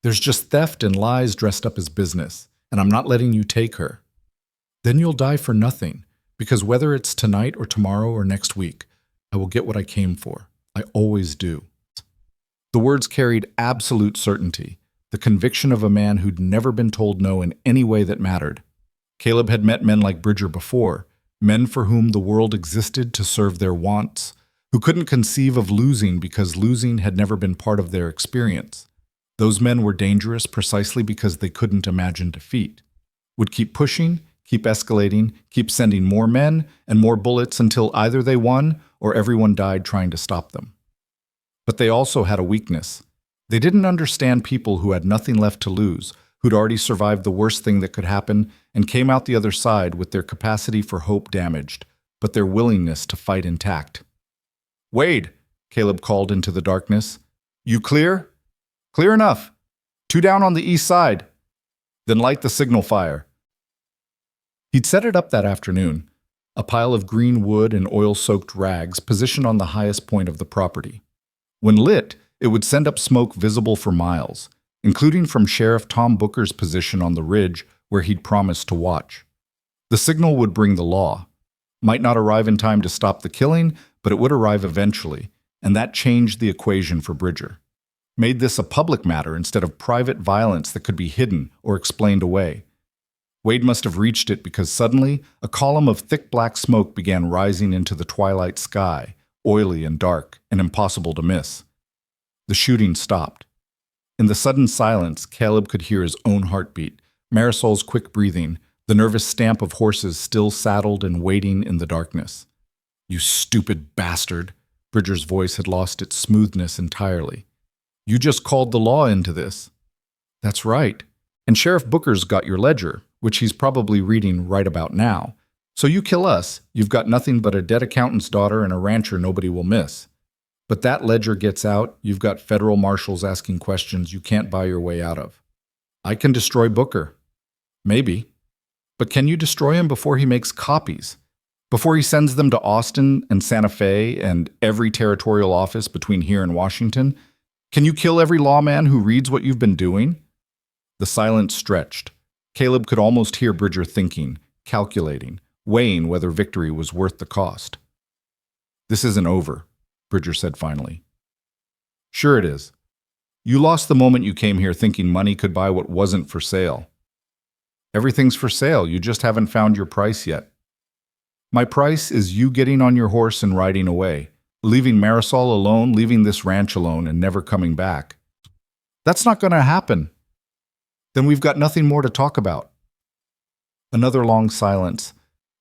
There's just theft and lies dressed up as business, and I'm not letting you take her. Then you'll die for nothing, because whether it's tonight or tomorrow or next week, I will get what I came for. I always do. The words carried absolute certainty, the conviction of a man who'd never been told no in any way that mattered. Caleb had met men like Bridger before, men for whom the world existed to serve their wants, who couldn't conceive of losing because losing had never been part of their experience. Those men were dangerous precisely because they couldn't imagine defeat, would keep pushing, keep escalating, keep sending more men and more bullets until either they won or everyone died trying to stop them. But they also had a weakness. They didn't understand people who had nothing left to lose, who'd already survived the worst thing that could happen and came out the other side with their capacity for hope damaged, but their willingness to fight intact. Wade, Caleb called into the darkness. You clear? Clear enough. 2 down on the east side. Then light the signal fire. He'd set it up that afternoon, a pile of green wood and oil-soaked rags positioned on the highest point of the property. When lit, it would send up smoke visible for miles, including from Sheriff Tom Booker's position on the ridge where he'd promised to watch. The signal would bring the law. Might not arrive in time to stop the killing, but it would arrive eventually, and that changed the equation for Bridger. Made this a public matter instead of private violence that could be hidden or explained away. Wade must have reached it because suddenly a column of thick black smoke began rising into the twilight sky, oily and dark and impossible to miss. The shooting stopped. In the sudden silence, Caleb could hear his own heartbeat, Marisol's quick breathing, the nervous stamp of horses still saddled and waiting in the darkness. You stupid bastard! Bridger's voice had lost its smoothness entirely. You just called the law into this. That's right. And Sheriff Booker's got your ledger, which he's probably reading right about now. So you kill us, you've got nothing but a dead accountant's daughter and a rancher nobody will miss. But that ledger gets out, you've got federal marshals asking questions you can't buy your way out of. I can destroy Booker. Maybe. But can you destroy him before he makes copies? Before he sends them to Austin and Santa Fe and every territorial office between here and Washington? Can you kill every lawman who reads what you've been doing? The silence stretched. Caleb could almost hear Bridger thinking, calculating, weighing whether victory was worth the cost. This isn't over, Bridger said finally. Sure it is. You lost the moment you came here thinking money could buy what wasn't for sale. Everything's for sale, you just haven't found your price yet. My price is you getting on your horse and riding away, Leaving Marisol alone, leaving this ranch alone, and never coming back. That's not going to happen. Then we've got nothing more to talk about. Another long silence,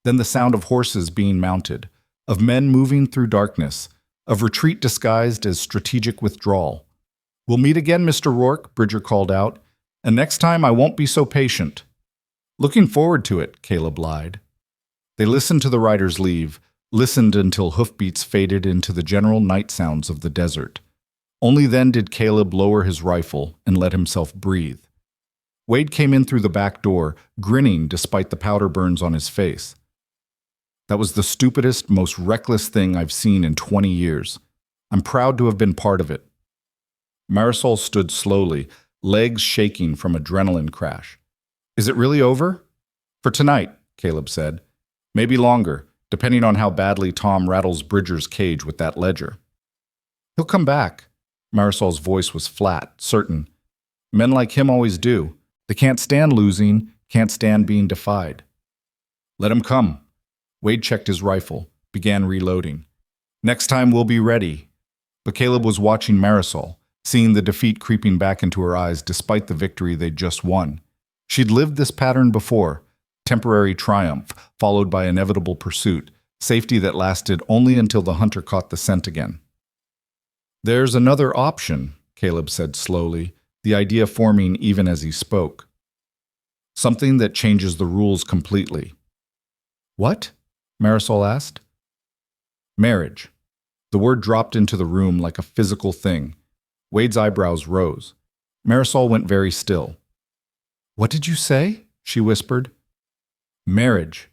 then the sound of horses being mounted, of men moving through darkness, of retreat disguised as strategic withdrawal. We'll meet again, Mr. Rourke, Bridger called out, and next time I won't be so patient. Looking forward to it, Caleb lied. They listened to the riders leave, listened until hoofbeats faded into the general night sounds of the desert. Only then did Caleb lower his rifle and let himself breathe. Wade came in through the back door, grinning despite the powder burns on his face. That was the stupidest, most reckless thing I've seen in 20 years. I'm proud to have been part of it. Marisol stood slowly, legs shaking from adrenaline crash. Is it really over? For tonight, Caleb said. Maybe longer, depending on how badly Tom rattles Bridger's cage with that ledger. He'll come back. Marisol's voice was flat, certain. Men like him always do. They can't stand losing, can't stand being defied. Let him come. Wade checked his rifle, began reloading. Next time we'll be ready. But Caleb was watching Marisol, seeing the defeat creeping back into her eyes despite the victory they'd just won. She'd lived this pattern before, temporary triumph, followed by inevitable pursuit, safety that lasted only until the hunter caught the scent again. There's another option, Caleb said slowly, the idea forming even as he spoke. Something that changes the rules completely. What? Marisol asked. Marriage. The word dropped into the room like a physical thing. Wade's eyebrows rose. Marisol went very still. What did you say? She whispered. Marriage.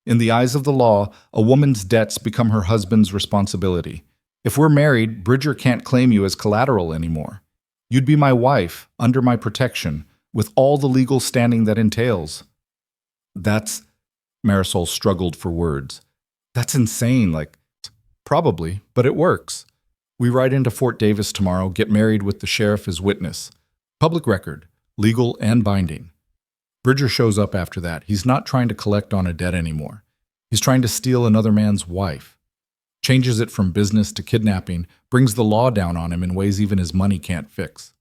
In the eyes of the law, a woman's debts become her husband's responsibility. If we're married, Bridger can't claim you as collateral anymore. You'd be my wife, under my protection, with all the legal standing that entails. That's... Marisol struggled for words. That's insane, Probably, but it works. We ride into Fort Davis tomorrow, get married with the sheriff as witness. Public record, legal and binding. Bridger shows up after that. He's not trying to collect on a debt anymore. He's trying to steal another man's wife. Changes it from business to kidnapping, brings the law down on him in ways even his money can't fix.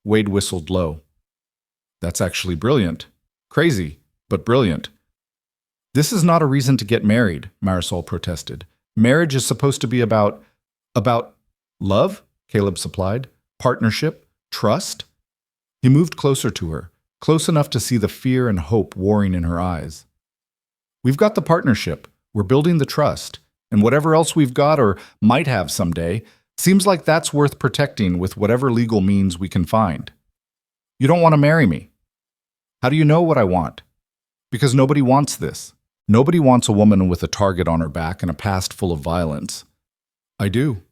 Wade whistled low. That's actually brilliant. Crazy, but brilliant. This is not a reason to get married, Marisol protested. Marriage is supposed to be about love, Caleb supplied, partnership, trust. He moved closer to her, close enough to see the fear and hope warring in her eyes. We've got the partnership, we're building the trust, and whatever else we've got or might have someday, seems like that's worth protecting with whatever legal means we can find. You don't want to marry me. How do you know what I want? Because nobody wants this. Nobody wants a woman with a target on her back and a past full of violence. I do.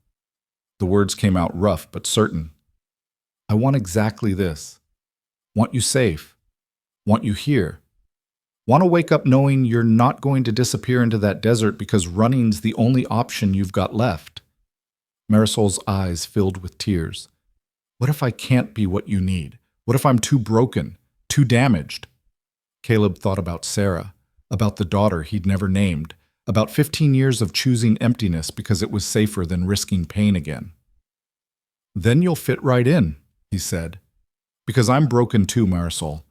The words came out rough but certain. I want exactly this. Want you safe. Want you here. Want to wake up knowing you're not going to disappear into that desert because running's the only option you've got left. Marisol's eyes filled with tears. What if I can't be what you need? What if I'm too broken, too damaged? Caleb thought about Sarah, about the daughter he'd never named, about 15 years of choosing emptiness because it was safer than risking pain again. Then you'll fit right in, he said. Because I'm broken too, Marisol.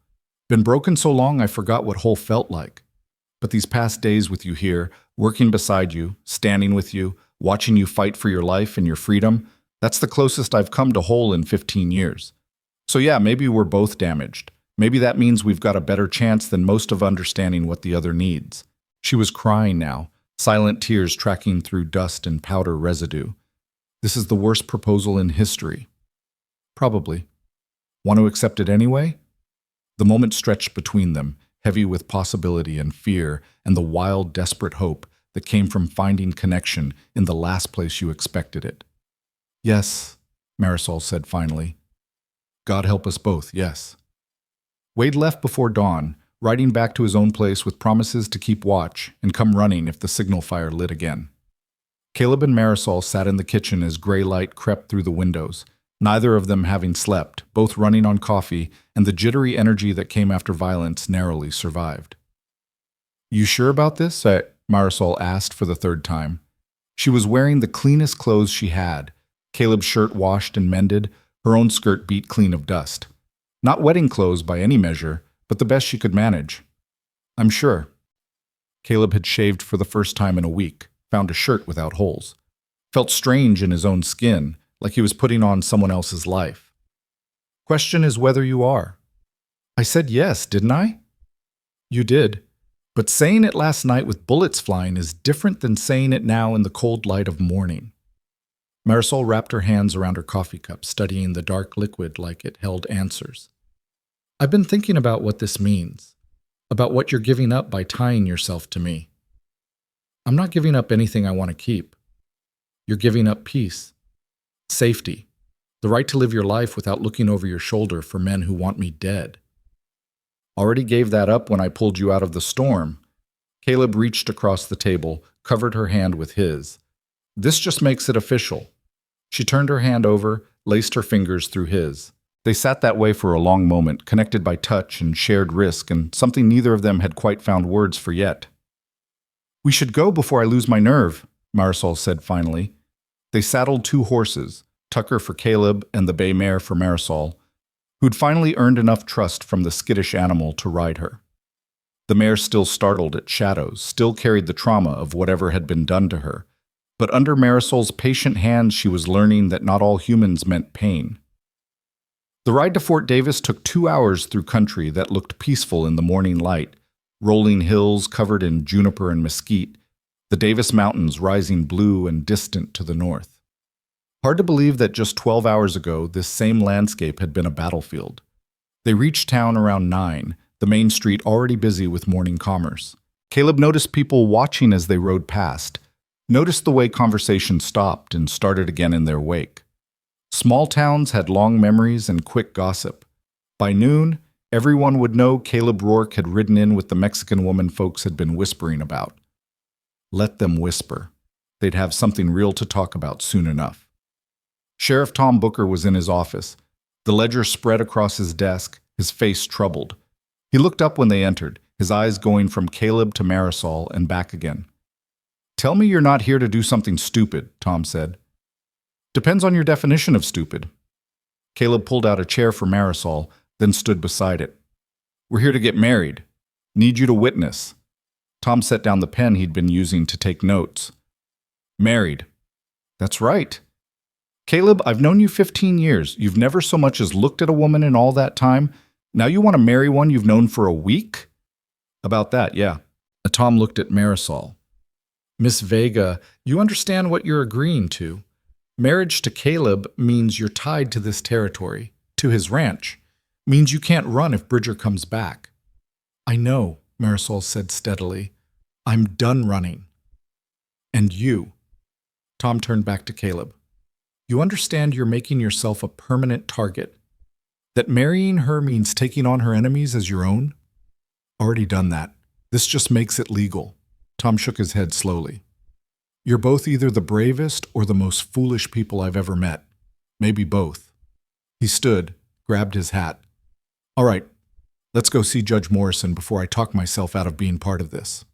Been broken so long I forgot what whole felt like. But these past days with you here, working beside you, standing with you, watching you fight for your life and your freedom, that's the closest I've come to whole in 15 years. So yeah, maybe we're both damaged. Maybe that means we've got a better chance than most of understanding what the other needs. She was crying now, silent tears tracking through dust and powder residue. This is the worst proposal in history. Probably. Want to accept it anyway? The moment stretched between them, heavy with possibility and fear and the wild, desperate hope that came from finding connection in the last place you expected it. Yes, Marisol said finally. God help us both, yes. Wade left before dawn, riding back to his own place with promises to keep watch and come running if the signal fire lit again. Caleb and Marisol sat in the kitchen as gray light crept through the windows, neither of them having slept, both running on coffee, and the jittery energy that came after violence narrowly survived. You sure about this? Marisol asked for the third time. She was wearing the cleanest clothes she had, Caleb's shirt washed and mended, her own skirt beat clean of dust. Not wedding clothes by any measure, but the best she could manage. I'm sure. Caleb had shaved for the first time in a week, found a shirt without holes. Felt strange in his own skin, like he was putting on someone else's life. Question is whether you are. I said yes, didn't I? You did. But saying it last night with bullets flying is different than saying it now in the cold light of morning. Marisol wrapped her hands around her coffee cup, studying the dark liquid like it held answers. I've been thinking about what this means, about what you're giving up by tying yourself to me. I'm not giving up anything I want to keep. You're giving up peace, safety, the right to live your life without looking over your shoulder for men who want me dead. Already gave that up when I pulled you out of the storm. Caleb reached across the table, covered her hand with his. This just makes it official. She turned her hand over, laced her fingers through his. They sat that way for a long moment, connected by touch and shared risk, and something neither of them had quite found words for yet. We should go before I lose my nerve, Marisol said finally. They saddled 2 horses, Tucker for Caleb and the bay mare for Marisol, who'd finally earned enough trust from the skittish animal to ride her. The mare still startled at shadows, still carried the trauma of whatever had been done to her, but under Marisol's patient hands she was learning that not all humans meant pain. The ride to Fort Davis took 2 hours through country that looked peaceful in the morning light, rolling hills covered in juniper and mesquite, the Davis Mountains rising blue and distant to the north. Hard to believe that just 12 hours ago this same landscape had been a battlefield. They reached town around 9, the main street already busy with morning commerce. Caleb noticed people watching as they rode past, noticed the way conversation stopped and started again in their wake. Small towns had long memories and quick gossip. By noon, everyone would know Caleb Rourke had ridden in with the Mexican woman folks had been whispering about. Let them whisper. They'd have something real to talk about soon enough. Sheriff Tom Booker was in his office, the ledger spread across his desk, his face troubled. He looked up when they entered, his eyes going from Caleb to Marisol and back again. Tell me you're not here to do something stupid, Tom said. Depends on your definition of stupid. Caleb pulled out a chair for Marisol, then stood beside it. We're here to get married. Need you to witness. Tom set down the pen he'd been using to take notes. Married. That's right. Caleb, I've known you 15 years. You've never so much as looked at a woman in all that time. Now you want to marry one you've known for a week? About that, yeah. Tom looked at Marisol. Miss Vega, you understand what you're agreeing to. Marriage to Caleb means you're tied to this territory, to his ranch. Means you can't run if Bridger comes back. I know, Marisol said steadily. I'm done running. And you. Tom turned back to Caleb. You understand you're making yourself a permanent target. That marrying her means taking on her enemies as your own? Already done that. This just makes it legal. Tom shook his head slowly. You're both either the bravest or the most foolish people I've ever met. Maybe both. He stood, grabbed his hat. All right, let's go see Judge Morrison before I talk myself out of being part of this.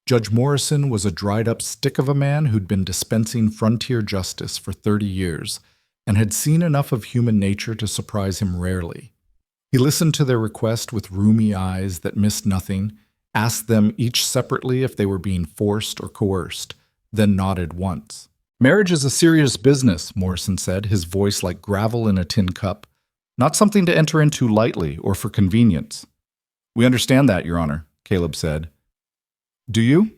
Judge Morrison was a dried-up stick of a man who'd been dispensing frontier justice for 30 years and had seen enough of human nature to surprise him rarely. He listened to their request with rheumy eyes that missed nothing, asked them each separately if they were being forced or coerced, then nodded once. Marriage is a serious business, Morrison said, his voice like gravel in a tin cup. Not something to enter into lightly or for convenience. We understand that, Your Honor, Caleb said. Do you?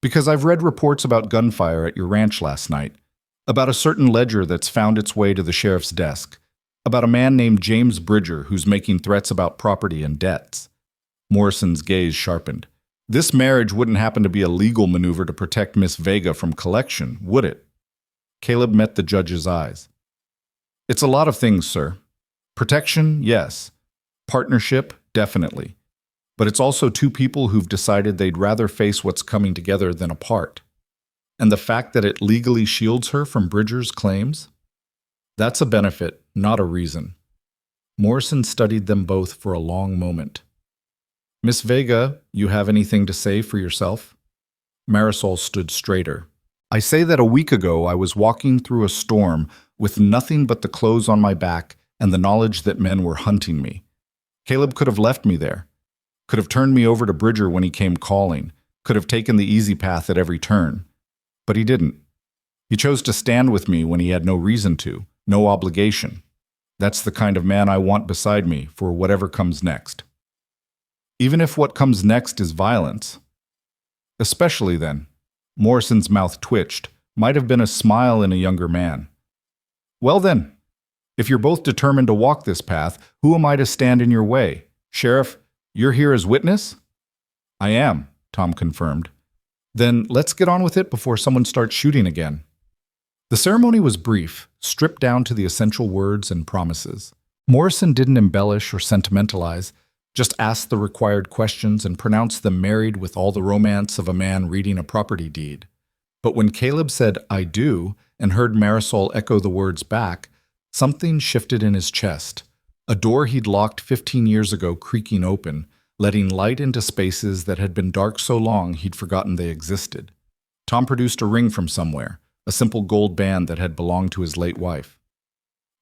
Because I've read reports about gunfire at your ranch last night, about a certain ledger that's found its way to the sheriff's desk, about a man named James Bridger who's making threats about property and debts. Morrison's gaze sharpened. This marriage wouldn't happen to be a legal maneuver to protect Miss Vega from collection, would it? Caleb met the judge's eyes. It's a lot of things, sir. Protection, yes. Partnership, definitely. But it's also 2 people who've decided they'd rather face what's coming together than apart. And the fact that it legally shields her from Bridger's claims? That's a benefit, not a reason. Morrison studied them both for a long moment. Miss Vega, you have anything to say for yourself? Marisol stood straighter. I say that a week ago I was walking through a storm with nothing but the clothes on my back and the knowledge that men were hunting me. Caleb could have left me there, could have turned me over to Bridger when he came calling, could have taken the easy path at every turn. But he didn't. He chose to stand with me when he had no reason to, no obligation. That's the kind of man I want beside me for whatever comes next. Even if what comes next is violence. Especially then. Morrison's mouth twitched, might have been a smile in a younger man. Well then, if you're both determined to walk this path, who am I to stand in your way? Sheriff, you're here as witness? I am, Tom confirmed. Then let's get on with it before someone starts shooting again. The ceremony was brief, stripped down to the essential words and promises. Morrison didn't embellish or sentimentalize, just asked the required questions and pronounced them married with all the romance of a man reading a property deed. But when Caleb said, "I do," and heard Marisol echo the words back, something shifted in his chest. A door he'd locked 15 years ago creaking open, letting light into spaces that had been dark so long he'd forgotten they existed. Tom produced a ring from somewhere, a simple gold band that had belonged to his late wife.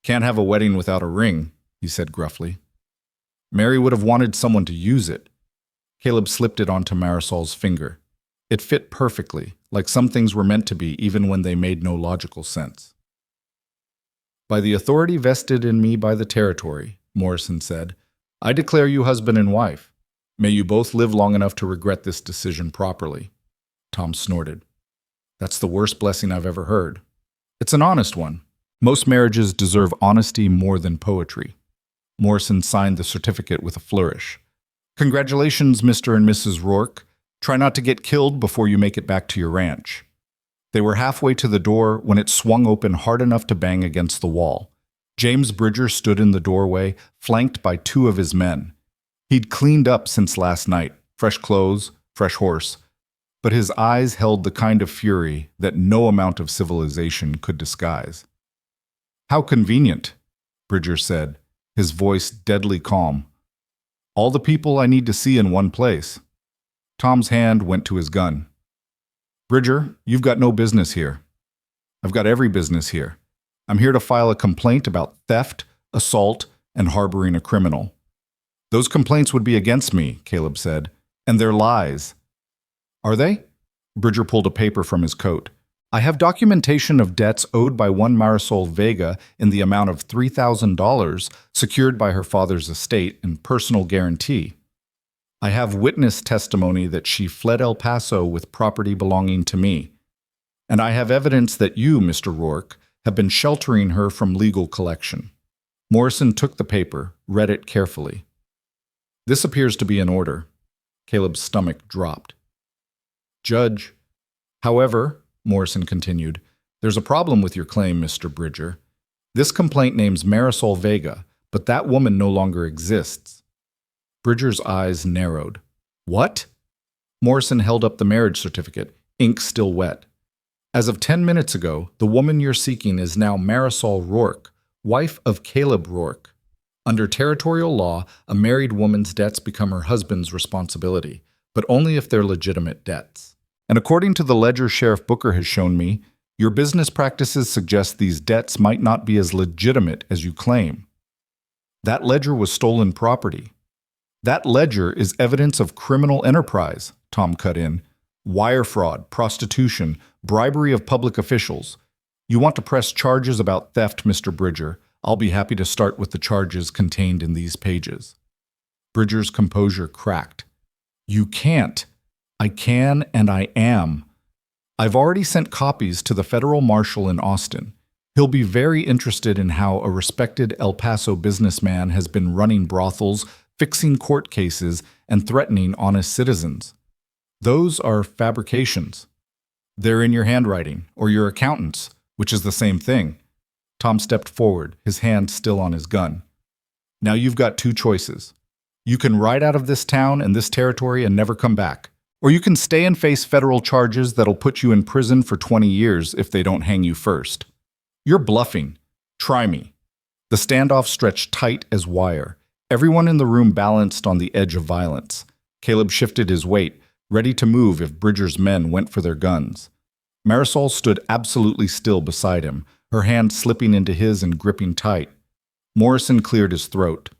"Can't have a wedding without a ring," he said gruffly. Mary would have wanted someone to use it. Caleb slipped it onto Marisol's finger. It fit perfectly, like some things were meant to be even when they made no logical sense. "By the authority vested in me by the territory," Morrison said, "I declare you husband and wife. May you both live long enough to regret this decision properly." Tom snorted. "That's the worst blessing I've ever heard." "It's an honest one. Most marriages deserve honesty more than poetry." Morrison signed the certificate with a flourish. "Congratulations, Mr. and Mrs. Rourke. Try not to get killed before you make it back to your ranch." They were halfway to the door when it swung open hard enough to bang against the wall. James Bridger stood in the doorway, flanked by two of his men. He'd cleaned up since last night, fresh clothes, fresh horse, but his eyes held the kind of fury that no amount of civilization could disguise. "How convenient," Bridger said, his voice deadly calm. "All the people I need to see in one place." Tom's hand went to his gun. "Bridger, you've got no business here." "I've got every business here. I'm here to file a complaint about theft, assault, and harboring a criminal." "Those complaints would be against me," Caleb said, "and they're lies." "Are they?" Bridger pulled a paper from his coat. "I have documentation of debts owed by one Marisol Vega in the amount of $3,000 secured by her father's estate and personal guarantee. I have witness testimony that she fled El Paso with property belonging to me. And I have evidence that you, Mr. Rourke, have been sheltering her from legal collection." Morrison took the paper, read it carefully. "This appears to be in order." Caleb's stomach dropped. "Judge, however," Morrison continued, "there's a problem with your claim, Mr. Bridger. This complaint names Marisol Vega, but that woman no longer exists." Bridger's eyes narrowed. "What?" Morrison held up the marriage certificate, ink still wet. "As of 10 minutes ago, the woman you're seeking is now Marisol Rourke, wife of Caleb Rourke. Under territorial law, a married woman's debts become her husband's responsibility, but only if they're legitimate debts. And according to the ledger Sheriff Booker has shown me, your business practices suggest these debts might not be as legitimate as you claim. That ledger was stolen property. That ledger is evidence of criminal enterprise," Tom cut in. "Wire fraud, prostitution, bribery of public officials. You want to press charges about theft, Mr. Bridger. I'll be happy to start with the charges contained in these pages." Bridger's composure cracked. "You can't." "I can and I am. I've already sent copies to the federal marshal in Austin. He'll be very interested in how a respected El Paso businessman has been running brothels, fixing court cases, and threatening honest citizens. Those are fabrications. They're in your handwriting, or your accountant's, which is the same thing." Tom stepped forward, his hand still on his gun. "Now you've got two choices. You can ride out of this town and this territory and never come back. Or you can stay and face federal charges that'll put you in prison for 20 years if they don't hang you first. You're bluffing. Try me." The standoff stretched tight as wire. Everyone in the room balanced on the edge of violence. Caleb shifted his weight, ready to move if Bridger's men went for their guns. Marisol stood absolutely still beside him, her hand slipping into his and gripping tight. Morrison cleared his throat.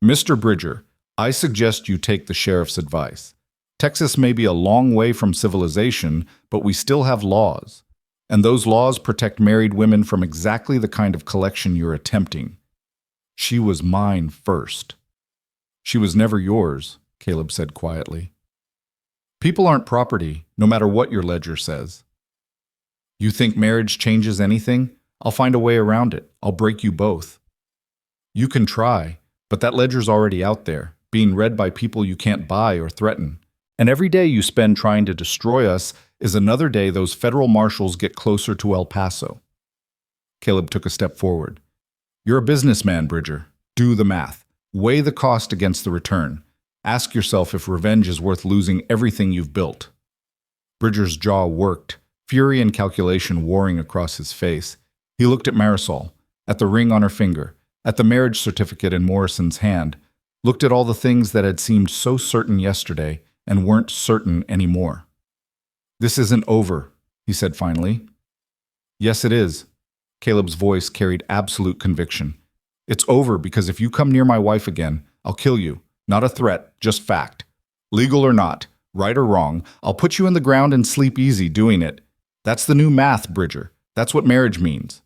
Mr. Bridger, I suggest you take the sheriff's advice. Texas may be a long way from civilization, but we still have laws. And those laws protect married women from exactly the kind of collection you're attempting. She was mine first. She was never yours, Caleb said quietly. People aren't property, no matter what your ledger says. You think marriage changes anything? I'll find a way around it. I'll break you both. You can try, but that ledger's already out there, being read by people you can't buy or threaten. And every day you spend trying to destroy us is another day those federal marshals get closer to El Paso. Caleb took a step forward. You're a businessman, Bridger. Do the math. Weigh the cost against the return. Ask yourself if revenge is worth losing everything you've built. Bridger's jaw worked, fury and calculation warring across his face. He looked at Marisol, at the ring on her finger, at the marriage certificate in Morrison's hand, looked at all the things that had seemed so certain yesterday and weren't certain anymore. This isn't over, he said finally. Yes, it is. Caleb's voice carried absolute conviction. It's over because if you come near my wife again, I'll kill you. Not a threat, just fact. Legal or not, right or wrong, I'll put you in the ground and sleep easy doing it. That's the new math, Bridger. That's what marriage means.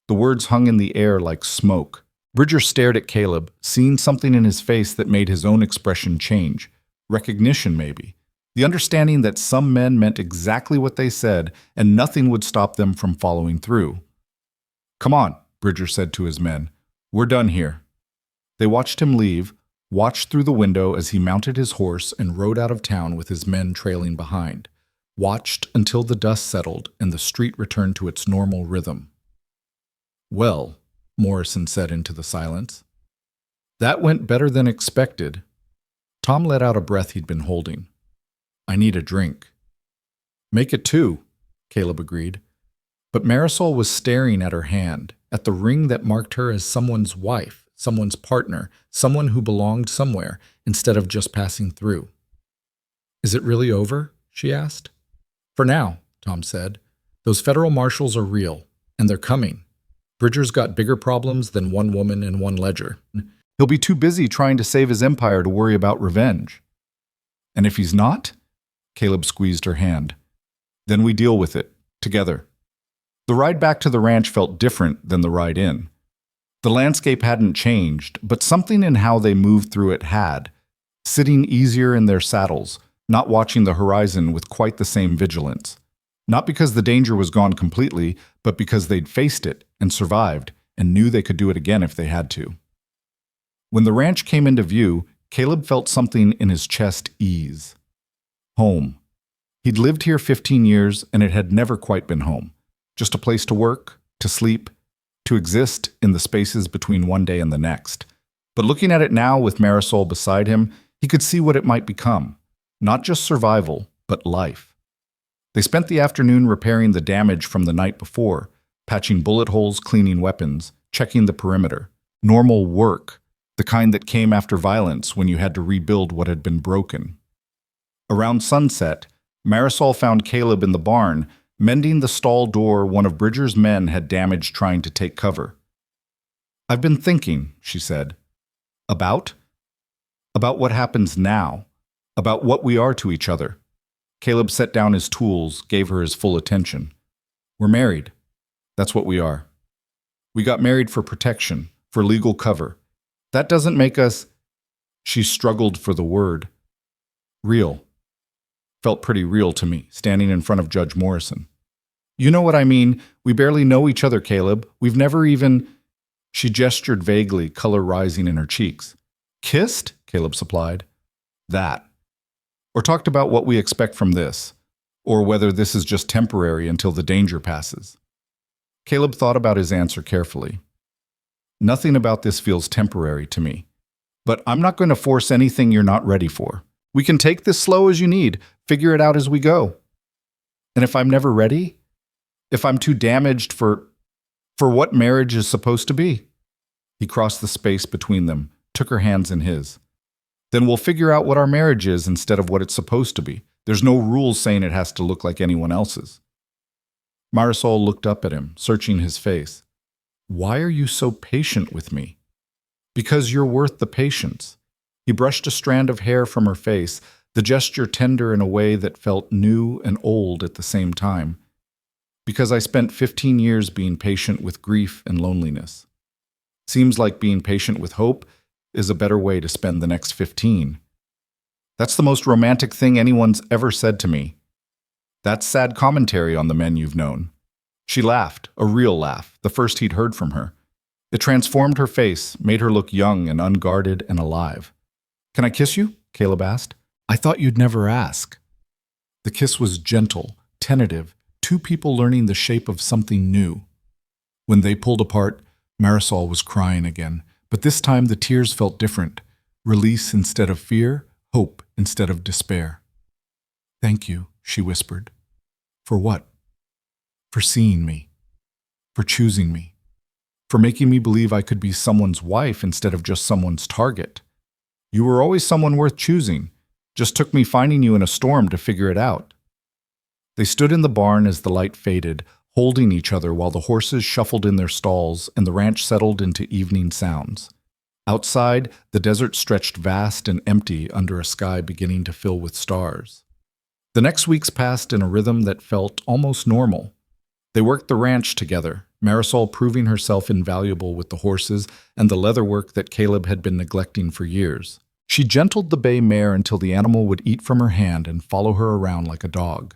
The words hung in the air like smoke. Bridger stared at Caleb, seeing something in his face that made his own expression change. Recognition, maybe. The understanding that some men meant exactly what they said and nothing would stop them from following through. Come on, Bridger said to his men. We're done here. They watched him leave, watched through the window as he mounted his horse and rode out of town with his men trailing behind. Watched until the dust settled and the street returned to its normal rhythm. Well, Morrison said into the silence. That went better than expected. Tom let out a breath he'd been holding. I need a drink. Make it two, Caleb agreed. But Marisol was staring at her hand, at the ring that marked her as someone's wife, someone's partner, someone who belonged somewhere, instead of just passing through. Is it really over? She asked. For now, Tom said. Those federal marshals are real, and they're coming. Bridger's got bigger problems than one woman and one ledger. He'll be too busy trying to save his empire to worry about revenge. And if he's not? Caleb squeezed her hand. Then we deal with it, together. The ride back to the ranch felt different than the ride in. The landscape hadn't changed, but something in how they moved through it had. Sitting easier in their saddles, not watching the horizon with quite the same vigilance. Not because the danger was gone completely, but because they'd faced it and survived and knew they could do it again if they had to. When the ranch came into view, Caleb felt something in his chest ease. Home. He'd lived here 15 years and it had never quite been home. Just a place to work, to sleep, to exist in the spaces between one day and the next. But looking at it now with Marisol beside him, he could see what it might become. Not just survival, but life. They spent the afternoon repairing the damage from the night before, patching bullet holes, cleaning weapons, checking the perimeter. Normal work, the kind that came after violence when you had to rebuild what had been broken. Around sunset, Marisol found Caleb in the barn, mending the stall door one of Bridger's men had damaged trying to take cover. I've been thinking, she said. About? About what happens now. About what we are to each other. Caleb set down his tools, gave her his full attention. We're married. That's what we are. We got married for protection, for legal cover. That doesn't make us... She struggled for the word. Real. Felt pretty real to me, standing in front of Judge Morrison. You know what I mean? We barely know each other, Caleb. We've never even... She gestured vaguely, color rising in her cheeks. Kissed? Caleb supplied. That. Or talked about what we expect from this, or whether this is just temporary until the danger passes. Caleb thought about his answer carefully. Nothing about this feels temporary to me. But I'm not going to force anything you're not ready for. We can take this slow as you need, figure it out as we go. And if I'm never ready? If I'm too damaged for what marriage is supposed to be? He crossed the space between them, took her hands in his. Then we'll figure out what our marriage is instead of what it's supposed to be. There's no rules saying it has to look like anyone else's. Marisol looked up at him, searching his face. Why are you so patient with me? Because you're worth the patience. He brushed a strand of hair from her face, the gesture tender in a way that felt new and old at the same time. Because I spent 15 years being patient with grief and loneliness. Seems like being patient with hope is a better way to spend the next 15. That's the most romantic thing anyone's ever said to me. That's sad commentary on the men you've known. She laughed, a real laugh, the first he'd heard from her. It transformed her face, made her look young and unguarded and alive. Can I kiss you? Caleb asked. I thought you'd never ask. The kiss was gentle, tentative, two people learning the shape of something new. When they pulled apart, Marisol was crying again, but this time the tears felt different. Release instead of fear, hope instead of despair. Thank you, she whispered. For what? For seeing me. For choosing me. For making me believe I could be someone's wife instead of just someone's target. You were always someone worth choosing. Just took me finding you in a storm to figure it out. They stood in the barn as the light faded, holding each other while the horses shuffled in their stalls and the ranch settled into evening sounds. Outside, the desert stretched vast and empty under a sky beginning to fill with stars. The next weeks passed in a rhythm that felt almost normal. They worked the ranch together, Marisol proving herself invaluable with the horses and the leather work that Caleb had been neglecting for years. She gentled the bay mare until the animal would eat from her hand and follow her around like a dog.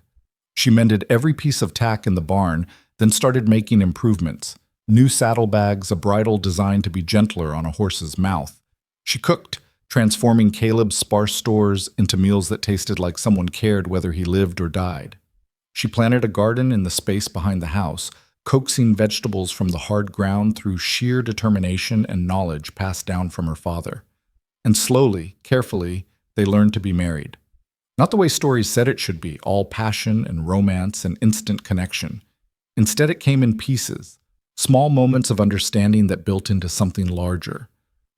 She mended every piece of tack in the barn, then started making improvements. New saddlebags, a bridle designed to be gentler on a horse's mouth. She cooked, transforming Caleb's sparse stores into meals that tasted like someone cared whether he lived or died. She planted a garden in the space behind the house, coaxing vegetables from the hard ground through sheer determination and knowledge passed down from her father. And slowly, carefully, they learned to be married. Not the way stories said it should be, all passion and romance and instant connection. Instead, it came in pieces, small moments of understanding that built into something larger.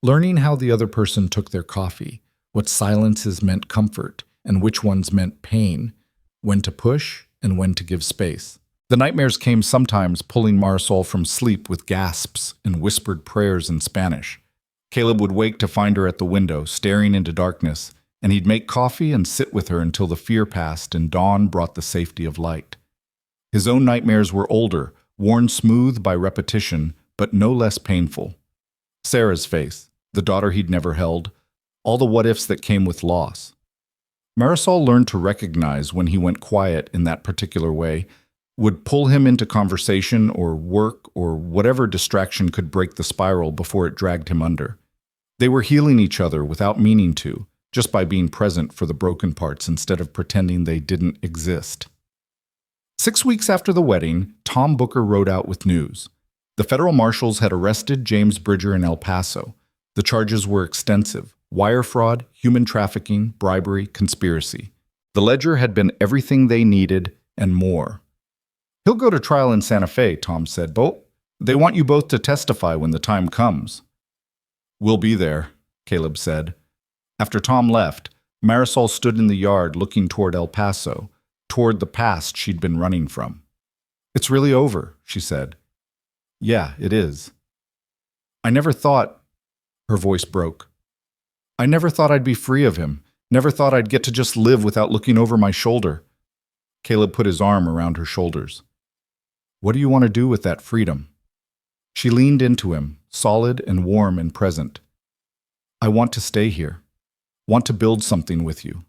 Learning how the other person took their coffee, what silences meant comfort and which ones meant pain, when to push and when to give space. The nightmares came sometimes, pulling Marisol from sleep with gasps and whispered prayers in Spanish. Caleb would wake to find her at the window, staring into darkness, and he'd make coffee and sit with her until the fear passed and dawn brought the safety of light. His own nightmares were older, worn smooth by repetition, but no less painful. Sarah's face, the daughter he'd never held, all the what-ifs that came with loss. Marisol learned to recognize when he went quiet in that particular way, would pull him into conversation or work or whatever distraction could break the spiral before it dragged him under. They were healing each other without meaning to, just by being present for the broken parts instead of pretending they didn't exist. 6 weeks after the wedding, Tom Booker rode out with news. The federal marshals had arrested James Bridger in El Paso. The charges were extensive: wire fraud, human trafficking, bribery, conspiracy. The ledger had been everything they needed and more. He'll go to trial in Santa Fe, Tom said. They want you both to testify when the time comes. We'll be there, Caleb said. After Tom left, Marisol stood in the yard looking toward El Paso, toward the past she'd been running from. It's really over, she said. Yeah, it is. I never thought, her voice broke. I never thought I'd be free of him, never thought I'd get to just live without looking over my shoulder. Caleb put his arm around her shoulders. What do you want to do with that freedom? She leaned into him, solid and warm and present. I want to stay here. Want to build something with you.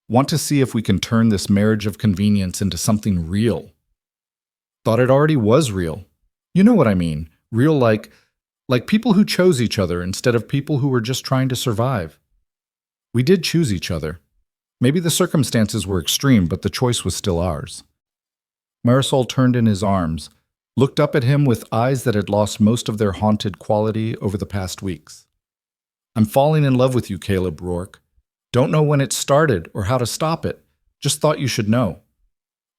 Want to see if we can turn this marriage of convenience into something real. Thought it already was real. You know what I mean. Real like people who chose each other instead of people who were just trying to survive. We did choose each other. Maybe the circumstances were extreme, but the choice was still ours. Marisol turned in his arms, looked up at him with eyes that had lost most of their haunted quality over the past weeks. I'm falling in love with you, Caleb Rourke. Don't know when it started or how to stop it. Just thought you should know.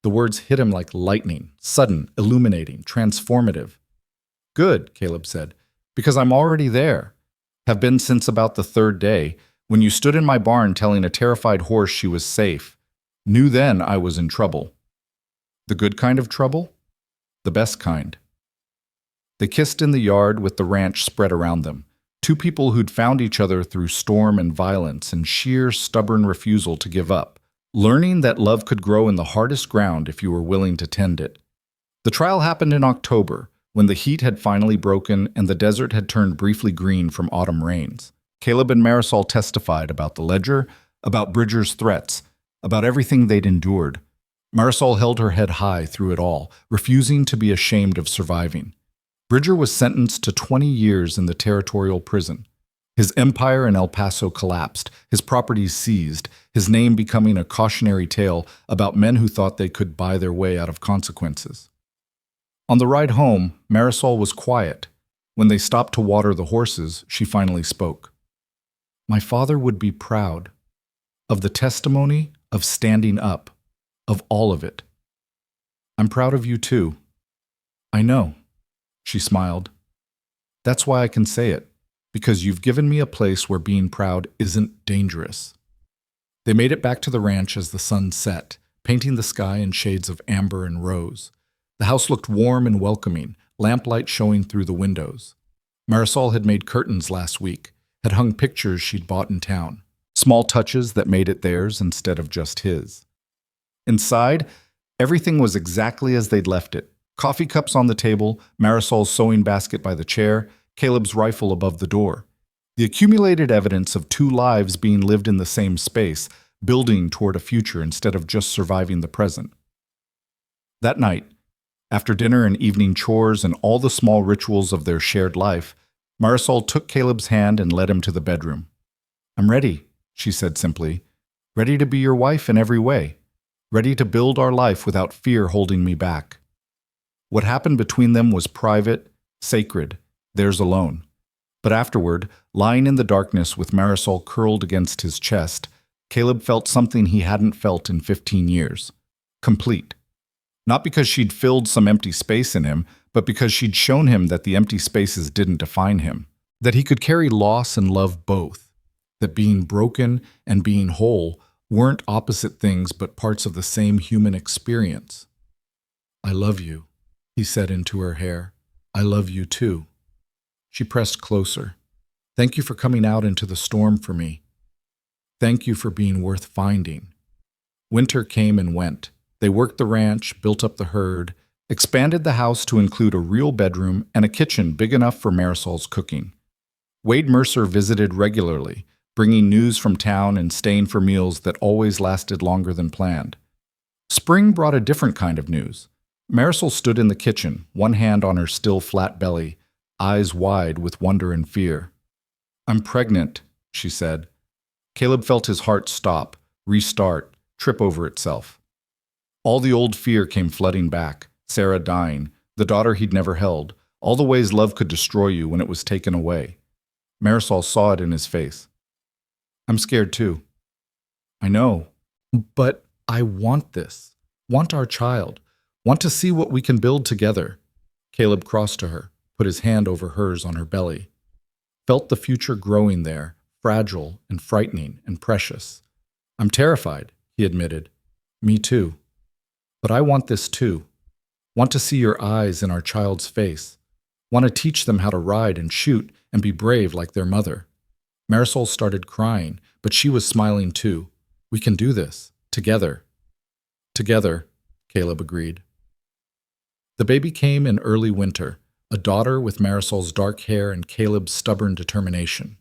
The words hit him like lightning, sudden, illuminating, transformative. Good, Caleb said, because I'm already there. Have been since about the third day, when you stood in my barn telling a terrified horse she was safe. Knew then I was in trouble. The good kind of trouble? the best kind. They kissed in the yard with the ranch spread around them, two people who'd found each other through storm and violence and sheer stubborn refusal to give up, learning that love could grow in the hardest ground if you were willing to tend it. The trial happened in October, when the heat had finally broken and the desert had turned briefly green from autumn rains. Caleb and Marisol testified about the ledger, about Bridger's threats, about everything they'd endured. Marisol held her head high through it all, refusing to be ashamed of surviving. Bridger was sentenced to 20 years in the territorial prison. His empire in El Paso collapsed, his properties seized, his name becoming a cautionary tale about men who thought they could buy their way out of consequences. On the ride home, Marisol was quiet. When they stopped to water the horses, she finally spoke. My father would be proud of the testimony, of standing up, of all of it. I'm proud of you too. I know. She smiled. That's why I can say it, because you've given me a place where being proud isn't dangerous. They made it back to the ranch as the sun set, painting the sky in shades of amber and rose. The house looked warm and welcoming, lamplight showing through the windows. Marisol had made curtains last week, had hung pictures she'd bought in town, small touches that made it theirs instead of just his. Inside, everything was exactly as they'd left it. Coffee cups on the table, Marisol's sewing basket by the chair, Caleb's rifle above the door. The accumulated evidence of two lives being lived in the same space, building toward a future instead of just surviving the present. That night, after dinner and evening chores and all the small rituals of their shared life, Marisol took Caleb's hand and led him to the bedroom. I'm ready, she said simply. Ready to be your wife in every way. Ready to build our life without fear holding me back. What happened between them was private, sacred, theirs alone. But afterward, lying in the darkness with Marisol curled against his chest, Caleb felt something he hadn't felt in 15 years. Complete. Not because she'd filled some empty space in him, but because she'd shown him that the empty spaces didn't define him. That he could carry loss and love both. That being broken and being whole weren't opposite things but parts of the same human experience. I love you, he said into her hair. I love you too. She pressed closer. Thank you for coming out into the storm for me. Thank you for being worth finding. Winter came and went. They worked the ranch, built up the herd, expanded the house to include a real bedroom and a kitchen big enough for Marisol's cooking. Wade Mercer visited regularly, bringing news from town and staying for meals that always lasted longer than planned. Spring brought a different kind of news. Marisol stood in the kitchen, one hand on her still flat belly, eyes wide with wonder and fear. I'm pregnant, she said. Caleb felt his heart stop, restart, trip over itself. All the old fear came flooding back. Sarah dying, the daughter he'd never held, all the ways love could destroy you when it was taken away. Marisol saw it in his face. I'm scared too. I know, but I want this. Want our child. Want to see what we can build together. Caleb crossed to her, put his hand over hers on her belly. Felt the future growing there, fragile and frightening and precious. I'm terrified, he admitted. Me too. But I want this too. Want to see your eyes in our child's face. Want to teach them how to ride and shoot and be brave like their mother. Marisol started crying, but she was smiling too. We can do this. Together. Together, Caleb agreed. The baby came in early winter, a daughter with Marisol's dark hair and Caleb's stubborn determination.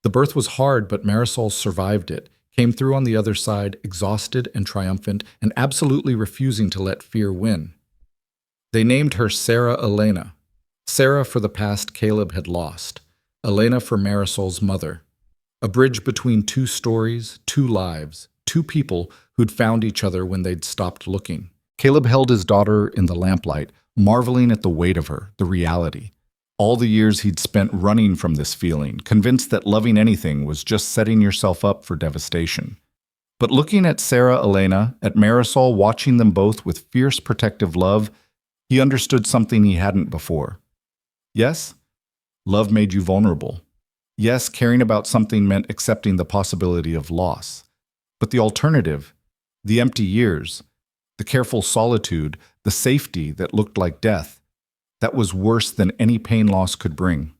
The birth was hard, but Marisol survived it, came through on the other side, exhausted and triumphant, and absolutely refusing to let fear win. They named her Sarah Elena. Sarah for the past Caleb had lost. Elena for Marisol's mother. A bridge between two stories, two lives, two people who'd found each other when they'd stopped looking. Caleb held his daughter in the lamplight, marveling at the weight of her, the reality. All the years he'd spent running from this feeling, convinced that loving anything was just setting yourself up for devastation. But looking at Sarah Elena, at Marisol, watching them both with fierce protective love, he understood something he hadn't before. Yes, love made you vulnerable. Yes, caring about something meant accepting the possibility of loss. But the alternative, the empty years, the careful solitude, the safety that looked like death, that was worse than any pain loss could bring.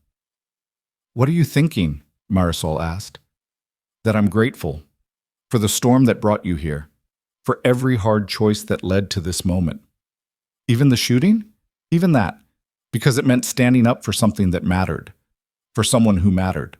"What are you thinking?" Marisol asked. "That I'm grateful for the storm that brought you here, for every hard choice that led to this moment. Even the shooting? Even that, because it meant standing up for something that mattered, for someone who mattered."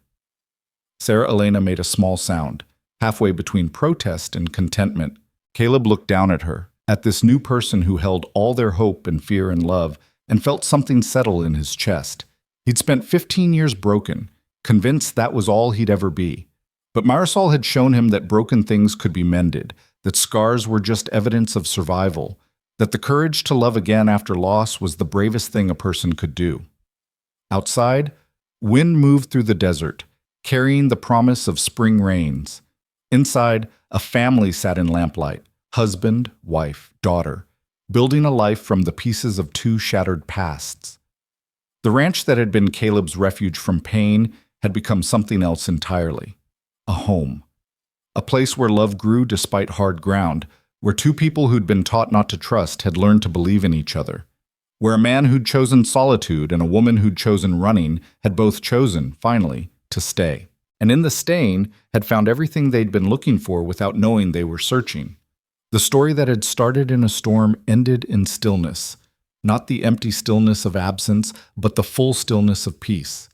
Sarah Elena made a small sound, halfway between protest and contentment. Caleb looked down at her, at this new person who held all their hope and fear and love, and felt something settle in his chest. He'd spent 15 years broken, convinced that was all he'd ever be. But Marisol had shown him that broken things could be mended, that scars were just evidence of survival, that the courage to love again after loss was the bravest thing a person could do. Outside, wind moved through the desert, carrying the promise of spring rains. Inside, a family sat in lamplight, husband, wife, daughter, building a life from the pieces of two shattered pasts. The ranch that had been Caleb's refuge from pain had become something else entirely. A home. A place where love grew despite hard ground, where two people who'd been taught not to trust had learned to believe in each other. Where a man who'd chosen solitude and a woman who'd chosen running had both chosen, finally, to stay. And in the staying, had found everything they'd been looking for without knowing they were searching. The story that had started in a storm ended in stillness. Not the empty stillness of absence, but the full stillness of peace.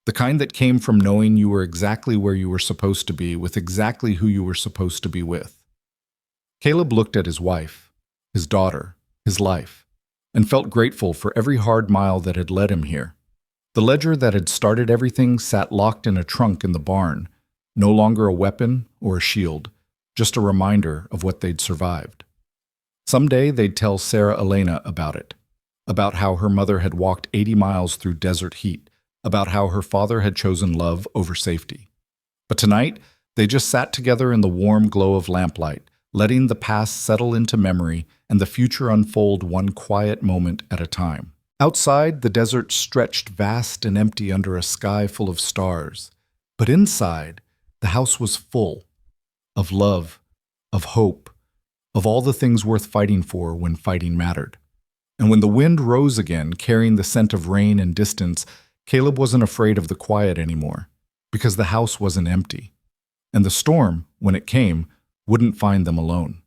The kind that came from knowing you were exactly where you were supposed to be, with exactly who you were supposed to be with. Caleb looked at his wife, his daughter, his life, and felt grateful for every hard mile that had led him here. The ledger that had started everything sat locked in a trunk in the barn, no longer a weapon or a shield, just a reminder of what they'd survived. Someday they'd tell Sarah Elena about it, about how her mother had walked 80 miles through desert heat, about how her father had chosen love over safety. But tonight, they just sat together in the warm glow of lamplight, letting the past settle into memory and the future unfold one quiet moment at a time. Outside, the desert stretched vast and empty under a sky full of stars. But inside, the house was full of love, of hope, of all the things worth fighting for when fighting mattered. And when the wind rose again, carrying the scent of rain and distance, Caleb wasn't afraid of the quiet anymore, because the house wasn't empty. And the storm, when it came, wouldn't find them alone.